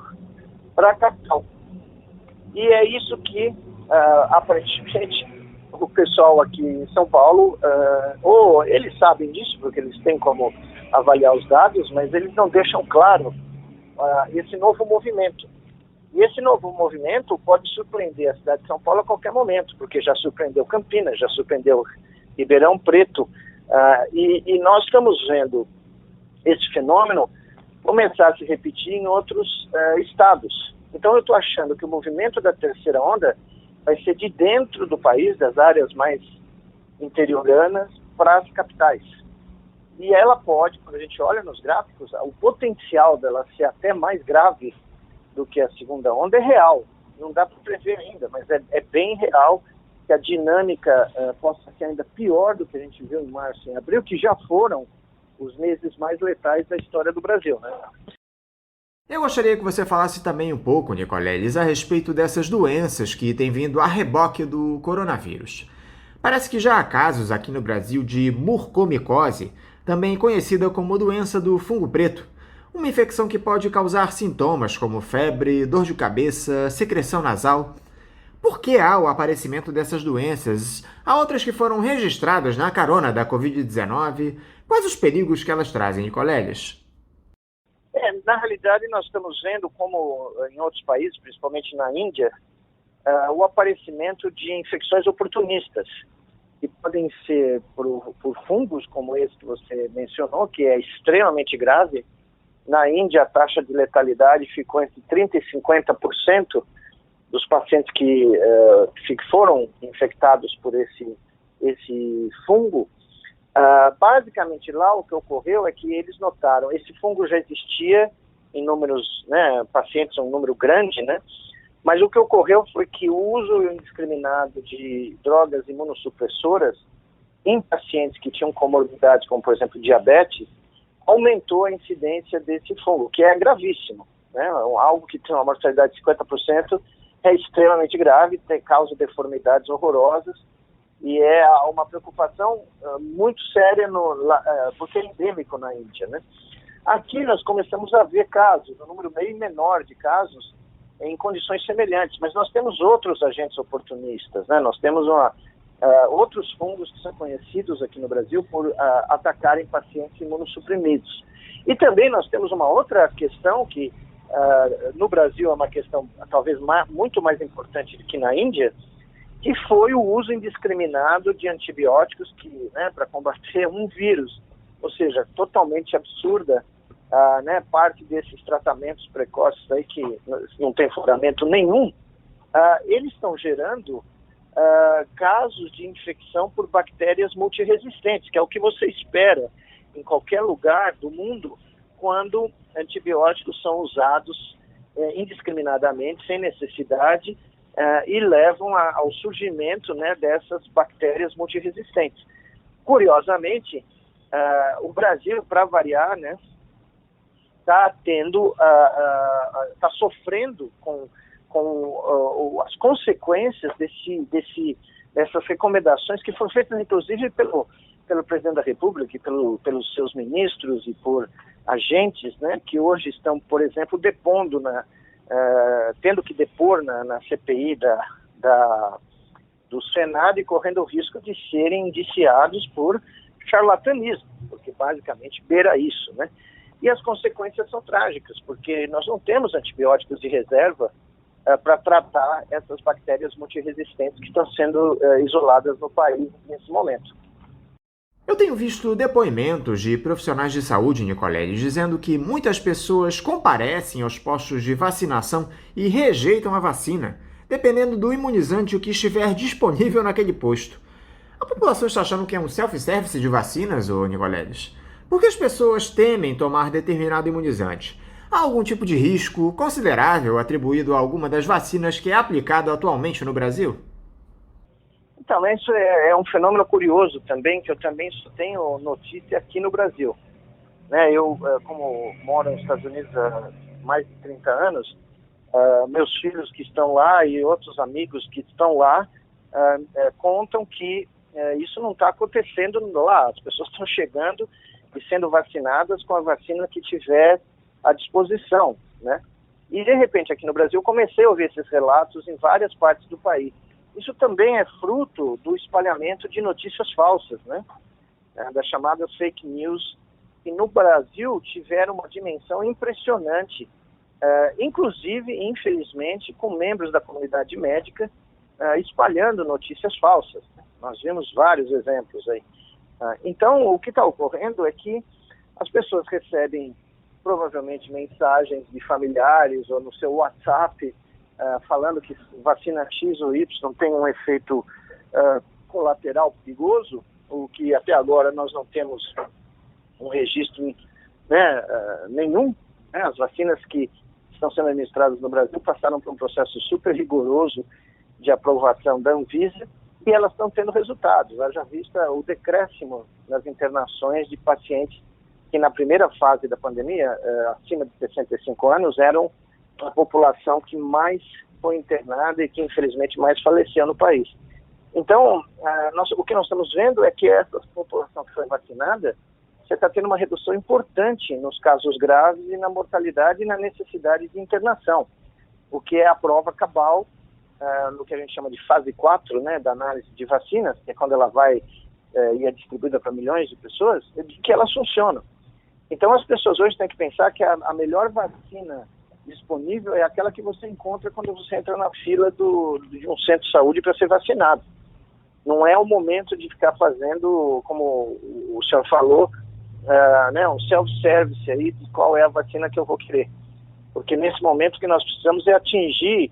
para a capital. E é isso que, aparentemente, o pessoal aqui em São Paulo, ou eles sabem disso, porque eles têm como avaliar os dados, mas eles não deixam claro esse novo movimento. E esse novo movimento pode surpreender a cidade de São Paulo a qualquer momento, porque já surpreendeu Campinas, já surpreendeu Ribeirão Preto, e nós estamos vendo esse fenômeno começar a se repetir em outros estados. Então eu estou achando que o movimento da terceira onda vai ser de dentro do país, das áreas mais interioranas, para as capitais. E ela pode, quando a gente olha nos gráficos, o potencial dela ser até mais grave do que a segunda onda é real. Não dá para prever ainda, mas é bem real que a dinâmica possa ser ainda pior do que a gente viu em março e em abril, que já foram os meses mais letais da história do Brasil, Eu gostaria que você falasse também um pouco, Nicoleles, a respeito dessas doenças que têm vindo a reboque do coronavírus. Parece que já há casos aqui no Brasil de mucormicose, também conhecida como doença do fungo preto, uma infecção que pode causar sintomas como febre, dor de cabeça, secreção nasal. Por que há o aparecimento dessas doenças? Há outras que foram registradas na carona da Covid-19. Quais os perigos que elas trazem, Nicoleles? Na realidade, nós estamos vendo, como em outros países, principalmente na Índia, o aparecimento de infecções oportunistas, que podem ser por fungos, como esse que você mencionou, que é extremamente grave. Na Índia, a taxa de letalidade ficou entre 30% e 50% dos pacientes que foram infectados por esse fungo. Basicamente, lá o que ocorreu é que eles notaram, esse fungo já existia em números, pacientes, um número grande, mas o que ocorreu foi que o uso indiscriminado de drogas imunossupressoras em pacientes que tinham comorbidades, como por exemplo diabetes, aumentou a incidência desse fungo, que é gravíssimo, né? Algo que tem uma mortalidade de 50% é extremamente grave, causa deformidades horrorosas, e é uma preocupação muito séria, porque é endêmico na Índia, né? Aqui nós começamos a ver casos, um número bem menor de casos, em condições semelhantes, mas nós temos outros agentes oportunistas, né? Nós temos outros fungos que são conhecidos aqui no Brasil por atacarem pacientes imunossuprimidos. E também nós temos uma outra questão que no Brasil é uma questão talvez muito mais importante do que na Índia, que foi o uso indiscriminado de antibióticos para combater um vírus, ou seja, totalmente absurda, parte desses tratamentos precoces aí que não tem fundamento nenhum, eles estão gerando casos de infecção por bactérias multiresistentes, que é o que você espera em qualquer lugar do mundo quando antibióticos são usados indiscriminadamente, sem necessidade, e levam ao surgimento, né, dessas bactérias multiresistentes. Curiosamente, o Brasil, para variar, né, está sofrendo com as consequências dessas recomendações que foram feitas, inclusive, pelo presidente da República e pelos seus ministros e por agentes, né, que hoje estão, por exemplo, tendo que depor na CPI do Senado e correndo o risco de serem indiciados por charlatanismo, porque basicamente beira isso, né? E as consequências são trágicas, porque nós não temos antibióticos de reserva para tratar essas bactérias multiresistentes que estão sendo isoladas no país nesse momento. Eu tenho visto depoimentos de profissionais de saúde, Nicoleles, dizendo que muitas pessoas comparecem aos postos de vacinação e rejeitam a vacina, dependendo do imunizante que estiver disponível naquele posto. A população está achando que é um self-service de vacinas, Nicoleles? Por que as pessoas temem tomar determinado imunizante? Há algum tipo de risco considerável atribuído a alguma das vacinas que é aplicado atualmente no Brasil? Então, isso é um fenômeno curioso também, que eu também só tenho notícia aqui no Brasil. Né, eu, como moro nos Estados Unidos há mais de 30 anos, meus filhos que estão lá e outros amigos que estão lá contam que isso não está acontecendo lá. As pessoas estão chegando e sendo vacinadas com a vacina que tiver à disposição, né? E, de repente, aqui no Brasil, comecei a ouvir esses relatos em várias partes do país. Isso também é fruto do espalhamento de notícias falsas, né? Das chamadas fake news, que no Brasil tiveram uma dimensão impressionante, inclusive, infelizmente, com membros da comunidade médica espalhando notícias falsas. Nós vimos vários exemplos aí. Então, o que está ocorrendo é que as pessoas recebem provavelmente mensagens de familiares ou no seu WhatsApp falando que vacina X ou Y tem um efeito colateral perigoso, o que até agora nós não temos um registro nenhum. Né? As vacinas que estão sendo administradas no Brasil passaram por um processo super rigoroso de aprovação da Anvisa e elas estão tendo resultados. Haja vista o decréscimo nas internações de pacientes que na primeira fase da pandemia, acima de 65 anos, eram a população que mais foi internada e que infelizmente mais faleceu no país. Então, o que nós estamos vendo é que essa população que foi vacinada, você está tendo uma redução importante nos casos graves e na mortalidade e na necessidade de internação, o que é a prova cabal no que a gente chama de fase 4, né, da análise de vacinas, que é quando ela vai e é distribuída para milhões de pessoas, de que elas funcionam. Então as pessoas hoje têm que pensar que a melhor vacina disponível é aquela que você encontra quando você entra na fila de um centro de saúde para ser vacinado. Não é o momento de ficar fazendo, como o senhor falou, um self-service aí de qual é a vacina que eu vou querer. Porque nesse momento o que nós precisamos é atingir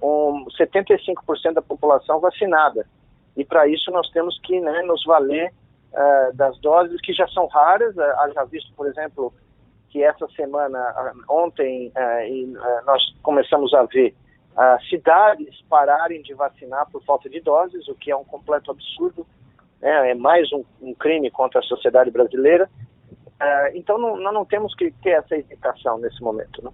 75% da população vacinada. E para isso nós temos que nos valer das doses que já são raras. Já visto, por exemplo, que essa semana, ontem, nós começamos a ver cidades pararem de vacinar por falta de doses, o que é um completo absurdo. né? É mais um crime contra a sociedade brasileira. Então nós não temos que ter essa hesitação nesse momento, né?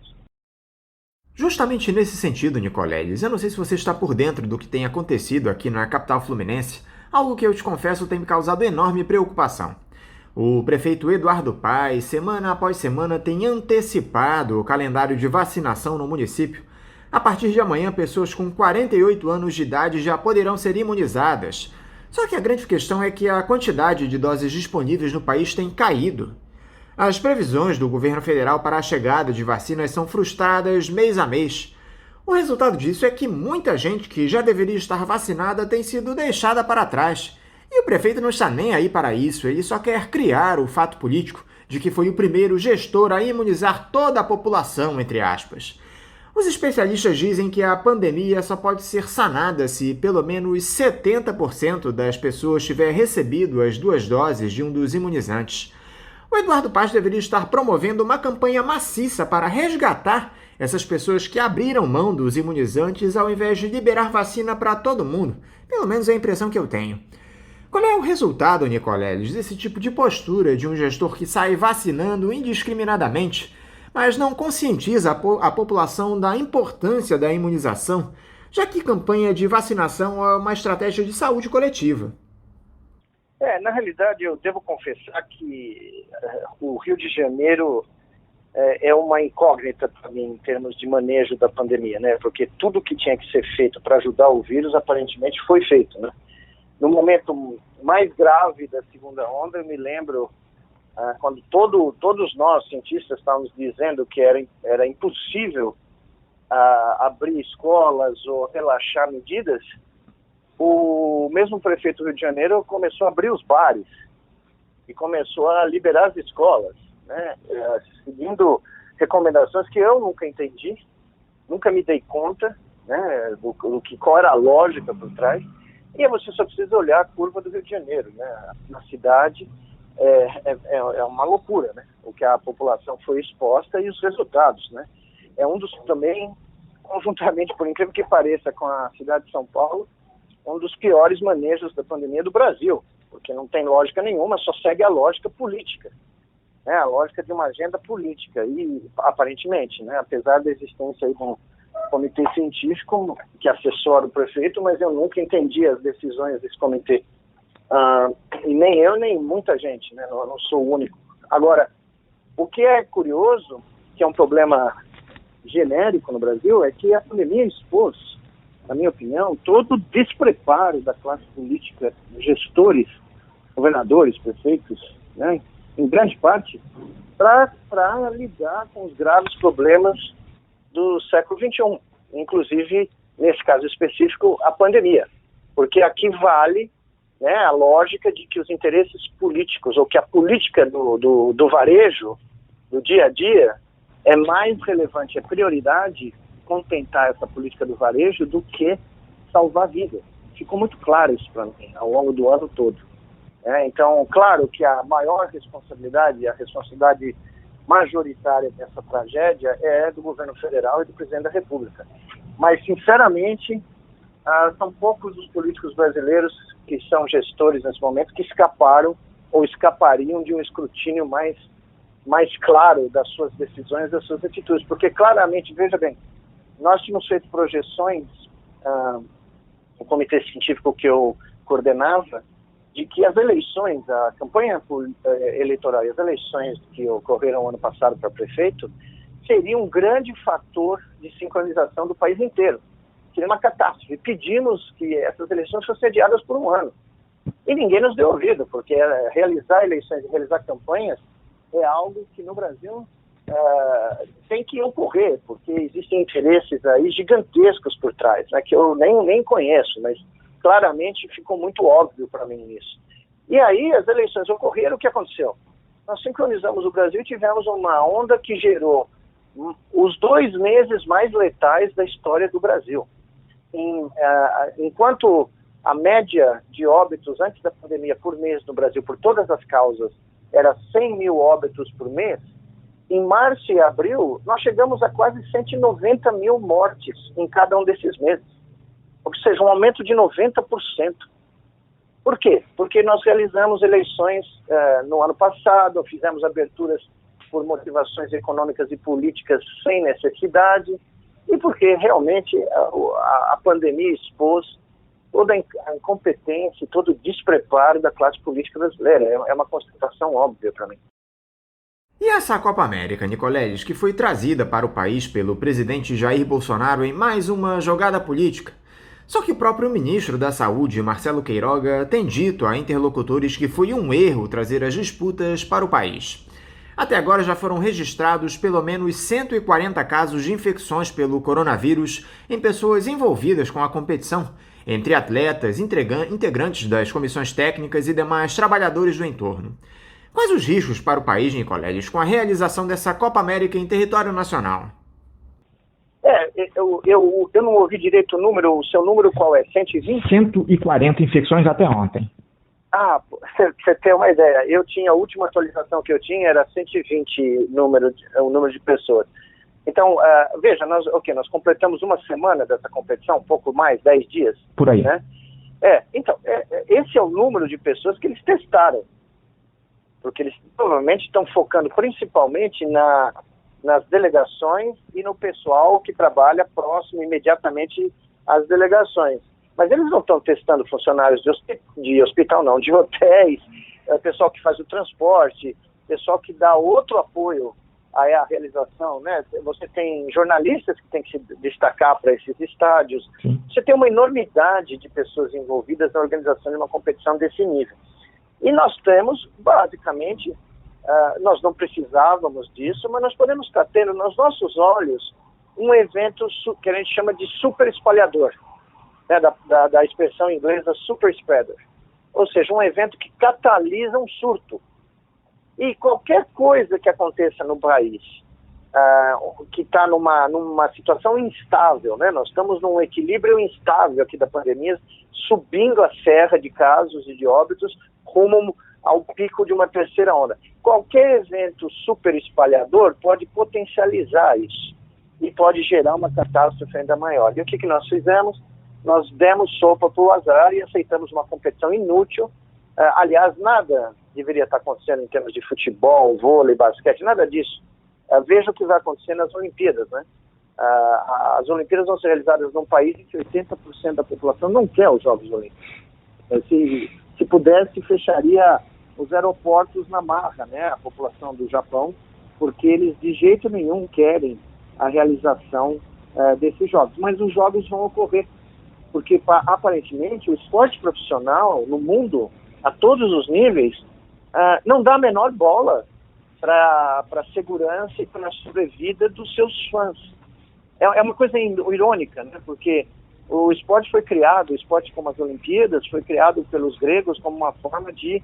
Justamente nesse sentido, Nicoleles, eu não sei se você está por dentro do que tem acontecido aqui na capital fluminense, algo que eu te confesso tem me causado enorme preocupação. O prefeito Eduardo Paes, semana após semana, tem antecipado o calendário de vacinação no município. A partir de amanhã, pessoas com 48 anos de idade já poderão ser imunizadas. Só que a grande questão é que a quantidade de doses disponíveis no país tem caído. As previsões do governo federal para a chegada de vacinas são frustradas mês a mês. O resultado disso é que muita gente que já deveria estar vacinada tem sido deixada para trás. E o prefeito não está nem aí para isso, ele só quer criar o fato político de que foi o primeiro gestor a imunizar toda a população, entre aspas. Os especialistas dizem que a pandemia só pode ser sanada se pelo menos 70% das pessoas tiver recebido as 2 doses de um dos imunizantes. O Eduardo Paes deveria estar promovendo uma campanha maciça para resgatar essas pessoas que abriram mão dos imunizantes ao invés de liberar vacina para todo mundo. Pelo menos é a impressão que eu tenho. Qual é o resultado, Nicoleles, desse tipo de postura de um gestor que sai vacinando indiscriminadamente, mas não conscientiza a população da importância da imunização, já que campanha de vacinação é uma estratégia de saúde coletiva? Na realidade, eu devo confessar que o Rio de Janeiro é uma incógnita para mim em termos de manejo da pandemia, né? Porque tudo que tinha que ser feito para ajudar o vírus aparentemente foi feito, né? No momento mais grave da segunda onda, eu me lembro quando todos nós, cientistas, estávamos dizendo que era impossível abrir escolas ou relaxar medidas. O mesmo prefeito do Rio de Janeiro começou a abrir os bares e começou a liberar as escolas, né? Seguindo recomendações que eu nunca entendi, nunca me dei conta, né, qual era a lógica por trás. E você só precisa olhar a curva do Rio de Janeiro, né? Na cidade é uma loucura, né? O que a população foi exposta e os resultados, né? É um dos também, conjuntamente, por incrível que pareça, com a cidade de São Paulo, um dos piores manejos da pandemia do Brasil, porque não tem lógica nenhuma, só segue a lógica política, né? A lógica de uma agenda política, e aparentemente, né, apesar da existência aí de um comitê científico que assessora o prefeito, mas eu nunca entendi as decisões desse comitê, e nem eu, nem muita gente, né? Eu não sou o único. Agora, o que é curioso, que é um problema genérico no Brasil, é que a pandemia expôs, na minha opinião, todo o despreparo da classe política, gestores, governadores, prefeitos, né, em grande parte, para lidar com os graves problemas do século XXI, inclusive, nesse caso específico, a pandemia. Porque aqui vale, né, a lógica de que os interesses políticos, ou que a política do varejo, do dia a dia, é mais relevante, é prioridade contentar essa política do varejo do que salvar vidas. Ficou muito claro isso para mim ao longo do ano todo. Então, claro que a maior responsabilidade, a responsabilidade majoritária dessa tragédia é do governo federal e do presidente da República. Mas, sinceramente, são poucos os políticos brasileiros que são gestores nesse momento que escaparam ou escapariam de um escrutínio mais claro das suas decisões, das suas atitudes. Porque, claramente, veja bem, nós tínhamos feito projeções, no comitê científico que eu coordenava, de que as eleições, a campanha eleitoral e as eleições que ocorreram ano passado para prefeito, seriam um grande fator de sincronização do país inteiro. Seria uma catástrofe. Pedimos que essas eleições fossem adiadas por um ano. E ninguém nos deu ouvido, porque realizar eleições e realizar campanhas é algo que no Brasil tem que ocorrer, porque existem interesses aí gigantescos por trás, né, que eu nem conheço, mas claramente ficou muito óbvio para mim isso. E aí as eleições ocorreram, o que aconteceu? Nós sincronizamos o Brasil e tivemos uma onda que gerou os 2 meses mais letais da história do Brasil. Enquanto a média de óbitos antes da pandemia por mês no Brasil, por todas as causas, era 100 mil óbitos por mês, em março e abril nós chegamos a quase 190 mil mortes em cada um desses meses. Ou seja, um aumento de 90%. Por quê? Porque nós realizamos eleições no ano passado, fizemos aberturas por motivações econômicas e políticas sem necessidade, e porque realmente a pandemia expôs toda a incompetência, todo o despreparo da classe política brasileira. É uma constatação óbvia para mim. E essa Copa América, Nicoleles, que foi trazida para o país pelo presidente Jair Bolsonaro em mais uma jogada política? Só que o próprio ministro da Saúde, Marcelo Queiroga, tem dito a interlocutores que foi um erro trazer as disputas para o país. Até agora já foram registrados pelo menos 140 casos de infecções pelo coronavírus em pessoas envolvidas com a competição, entre atletas, integrantes das comissões técnicas e demais trabalhadores do entorno. Quais os riscos para o país, Nicoleles, com a realização dessa Copa América em território nacional? Eu não ouvi direito o número. O seu número qual é? 120? 140 infecções até ontem. Ah, você tem uma ideia. A última atualização que eu tinha era 120 o número de pessoas. Então, veja, nós completamos uma semana dessa competição, um pouco mais, 10 dias. Por aí. Né? Então, esse é o número de pessoas que eles testaram. Porque eles provavelmente estão focando principalmente nas delegações e no pessoal que trabalha próximo, imediatamente às delegações. Mas eles não estão testando funcionários de hospital, não, de hotéis, pessoal que faz o transporte, pessoal que dá outro apoio à realização, né? Você tem jornalistas que têm que se destacar para esses estádios. Sim. Você tem uma enormidade de pessoas envolvidas na organização de uma competição desse nível. E nós temos, basicamente, nós não precisávamos disso, mas nós podemos estar tendo nos nossos olhos um evento que a gente chama de super espalhador, né, da expressão inglesa super spreader. Ou seja, um evento que catalisa um surto. E qualquer coisa que aconteça no país, que está numa situação instável, né? Nós estamos num equilíbrio instável aqui da pandemia, subindo a serra de casos e de óbitos rumo ao pico de uma terceira onda. Qualquer evento super espalhador pode potencializar isso e pode gerar uma catástrofe ainda maior. E o que nós fizemos? Nós demos sopa para o azar e aceitamos uma competição inútil. Aliás, nada deveria estar acontecendo em termos de futebol, vôlei, basquete, nada disso. Veja o que vai acontecer nas Olimpíadas, né? As Olimpíadas vão ser realizadas num país em que 80% da população não quer os Jogos Olímpicos. Se pudesse, fecharia os aeroportos na marra, né? A população do Japão, porque eles de jeito nenhum querem a realização desses Jogos. Mas os Jogos vão ocorrer, porque aparentemente o esporte profissional no mundo, a todos os níveis, não dá a menor bola para a segurança e para a sobrevida dos seus fãs. É uma coisa irônica, né? Porque o esporte foi criado, o esporte como as Olimpíadas, foi criado pelos gregos como uma forma de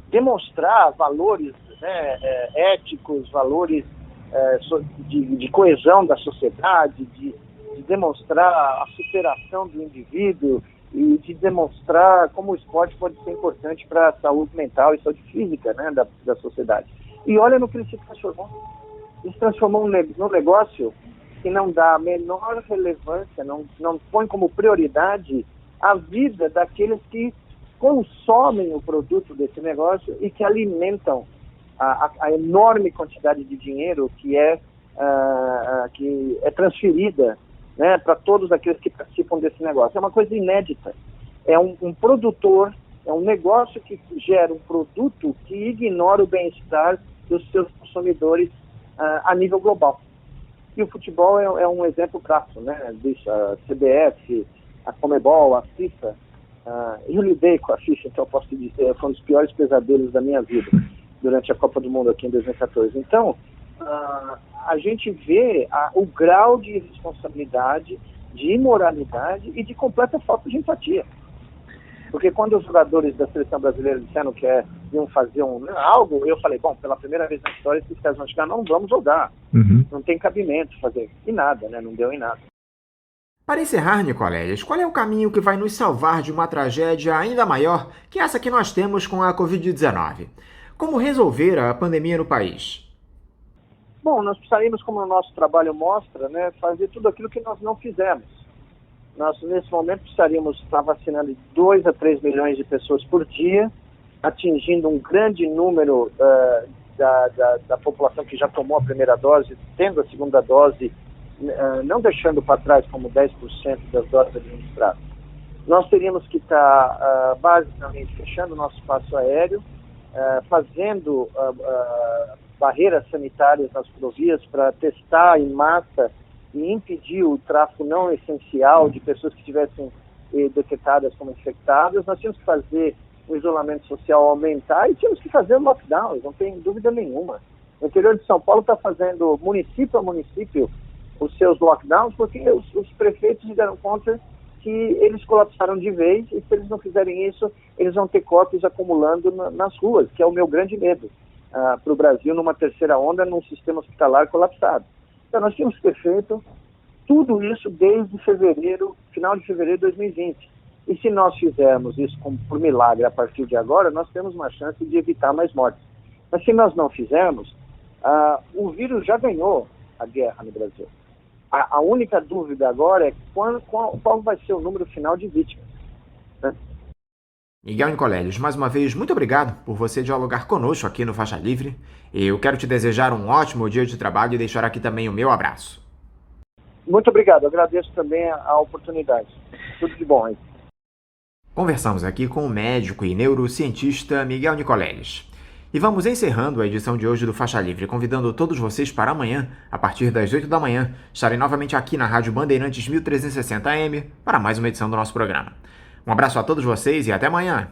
demonstrar valores, né, éticos, valores de coesão da sociedade, de demonstrar a superação do indivíduo e de demonstrar como o esporte pode ser importante para a saúde mental e saúde física, né, da sociedade. E olha no que ele se transformou. Ele se transformou num negócio que não dá a menor relevância, não põe como prioridade a vida daqueles que consomem o produto desse negócio e que alimentam a enorme quantidade de dinheiro que é transferida, né, para todos aqueles que participam desse negócio. É uma coisa inédita. É um produtor, é um negócio que gera um produto que ignora o bem-estar dos seus consumidores a nível global. E o futebol é um exemplo prático, né, disso. A CBF, a Conmebol, a FIFA. Eu lidei com a FIFA, então eu posso dizer, foi um dos piores pesadelos da minha vida durante a Copa do Mundo aqui em 2014. Então, a gente vê o grau de irresponsabilidade, de imoralidade e de completa falta de empatia. Porque quando os jogadores da seleção brasileira disseram que iam fazer algo, eu falei, bom, pela primeira vez na história, esses caras vão chegar, não vamos jogar. Uhum. Não tem cabimento fazer. E nada, né? Não deu em nada. Para encerrar, Nicoleles, qual é o caminho que vai nos salvar de uma tragédia ainda maior que essa que nós temos com a Covid-19? Como resolver a pandemia no país? Bom, nós precisaríamos, como o nosso trabalho mostra, né, fazer tudo aquilo que nós não fizemos. Nós, nesse momento, precisaríamos estar vacinando 2 a 3 milhões de pessoas por dia, atingindo um grande número da população que já tomou a primeira dose, tendo a segunda dose, não deixando para trás como 10% das doses administradas. Nós teríamos que estar basicamente fechando o nosso espaço aéreo, fazendo barreiras sanitárias nas rodovias para testar em massa e impedir o tráfego não essencial de pessoas que estivessem detectadas como infectadas. Nós tínhamos que fazer o isolamento social aumentar e tínhamos que fazer lockdowns, não tem dúvida nenhuma. O interior de São Paulo está fazendo município a município os seus lockdowns porque os prefeitos se deram conta que eles colapsaram de vez e se eles não fizerem isso, eles vão ter corpos acumulando nas ruas, que é o meu grande medo para o Brasil numa terceira onda, num sistema hospitalar colapsado. Então nós tínhamos que ter feito tudo isso desde fevereiro, final de fevereiro de 2020. E se nós fizermos isso como por milagre a partir de agora, nós temos uma chance de evitar mais mortes. Mas se nós não fizermos, o vírus já ganhou a guerra no Brasil. A única dúvida agora é qual vai ser o número final de vítimas, né? Miguel Nicoleles, mais uma vez, muito obrigado por você dialogar conosco aqui no Faixa Livre. Eu quero te desejar um ótimo dia de trabalho e deixar aqui também o meu abraço. Muito obrigado, agradeço também a oportunidade. Tudo de bom aí. Conversamos aqui com o médico e neurocientista Miguel Nicoleles. E vamos encerrando a edição de hoje do Faixa Livre, convidando todos vocês para amanhã, a partir das 8 da manhã, estarem novamente aqui na Rádio Bandeirantes 1360 AM para mais uma edição do nosso programa. Um abraço a todos vocês e até amanhã!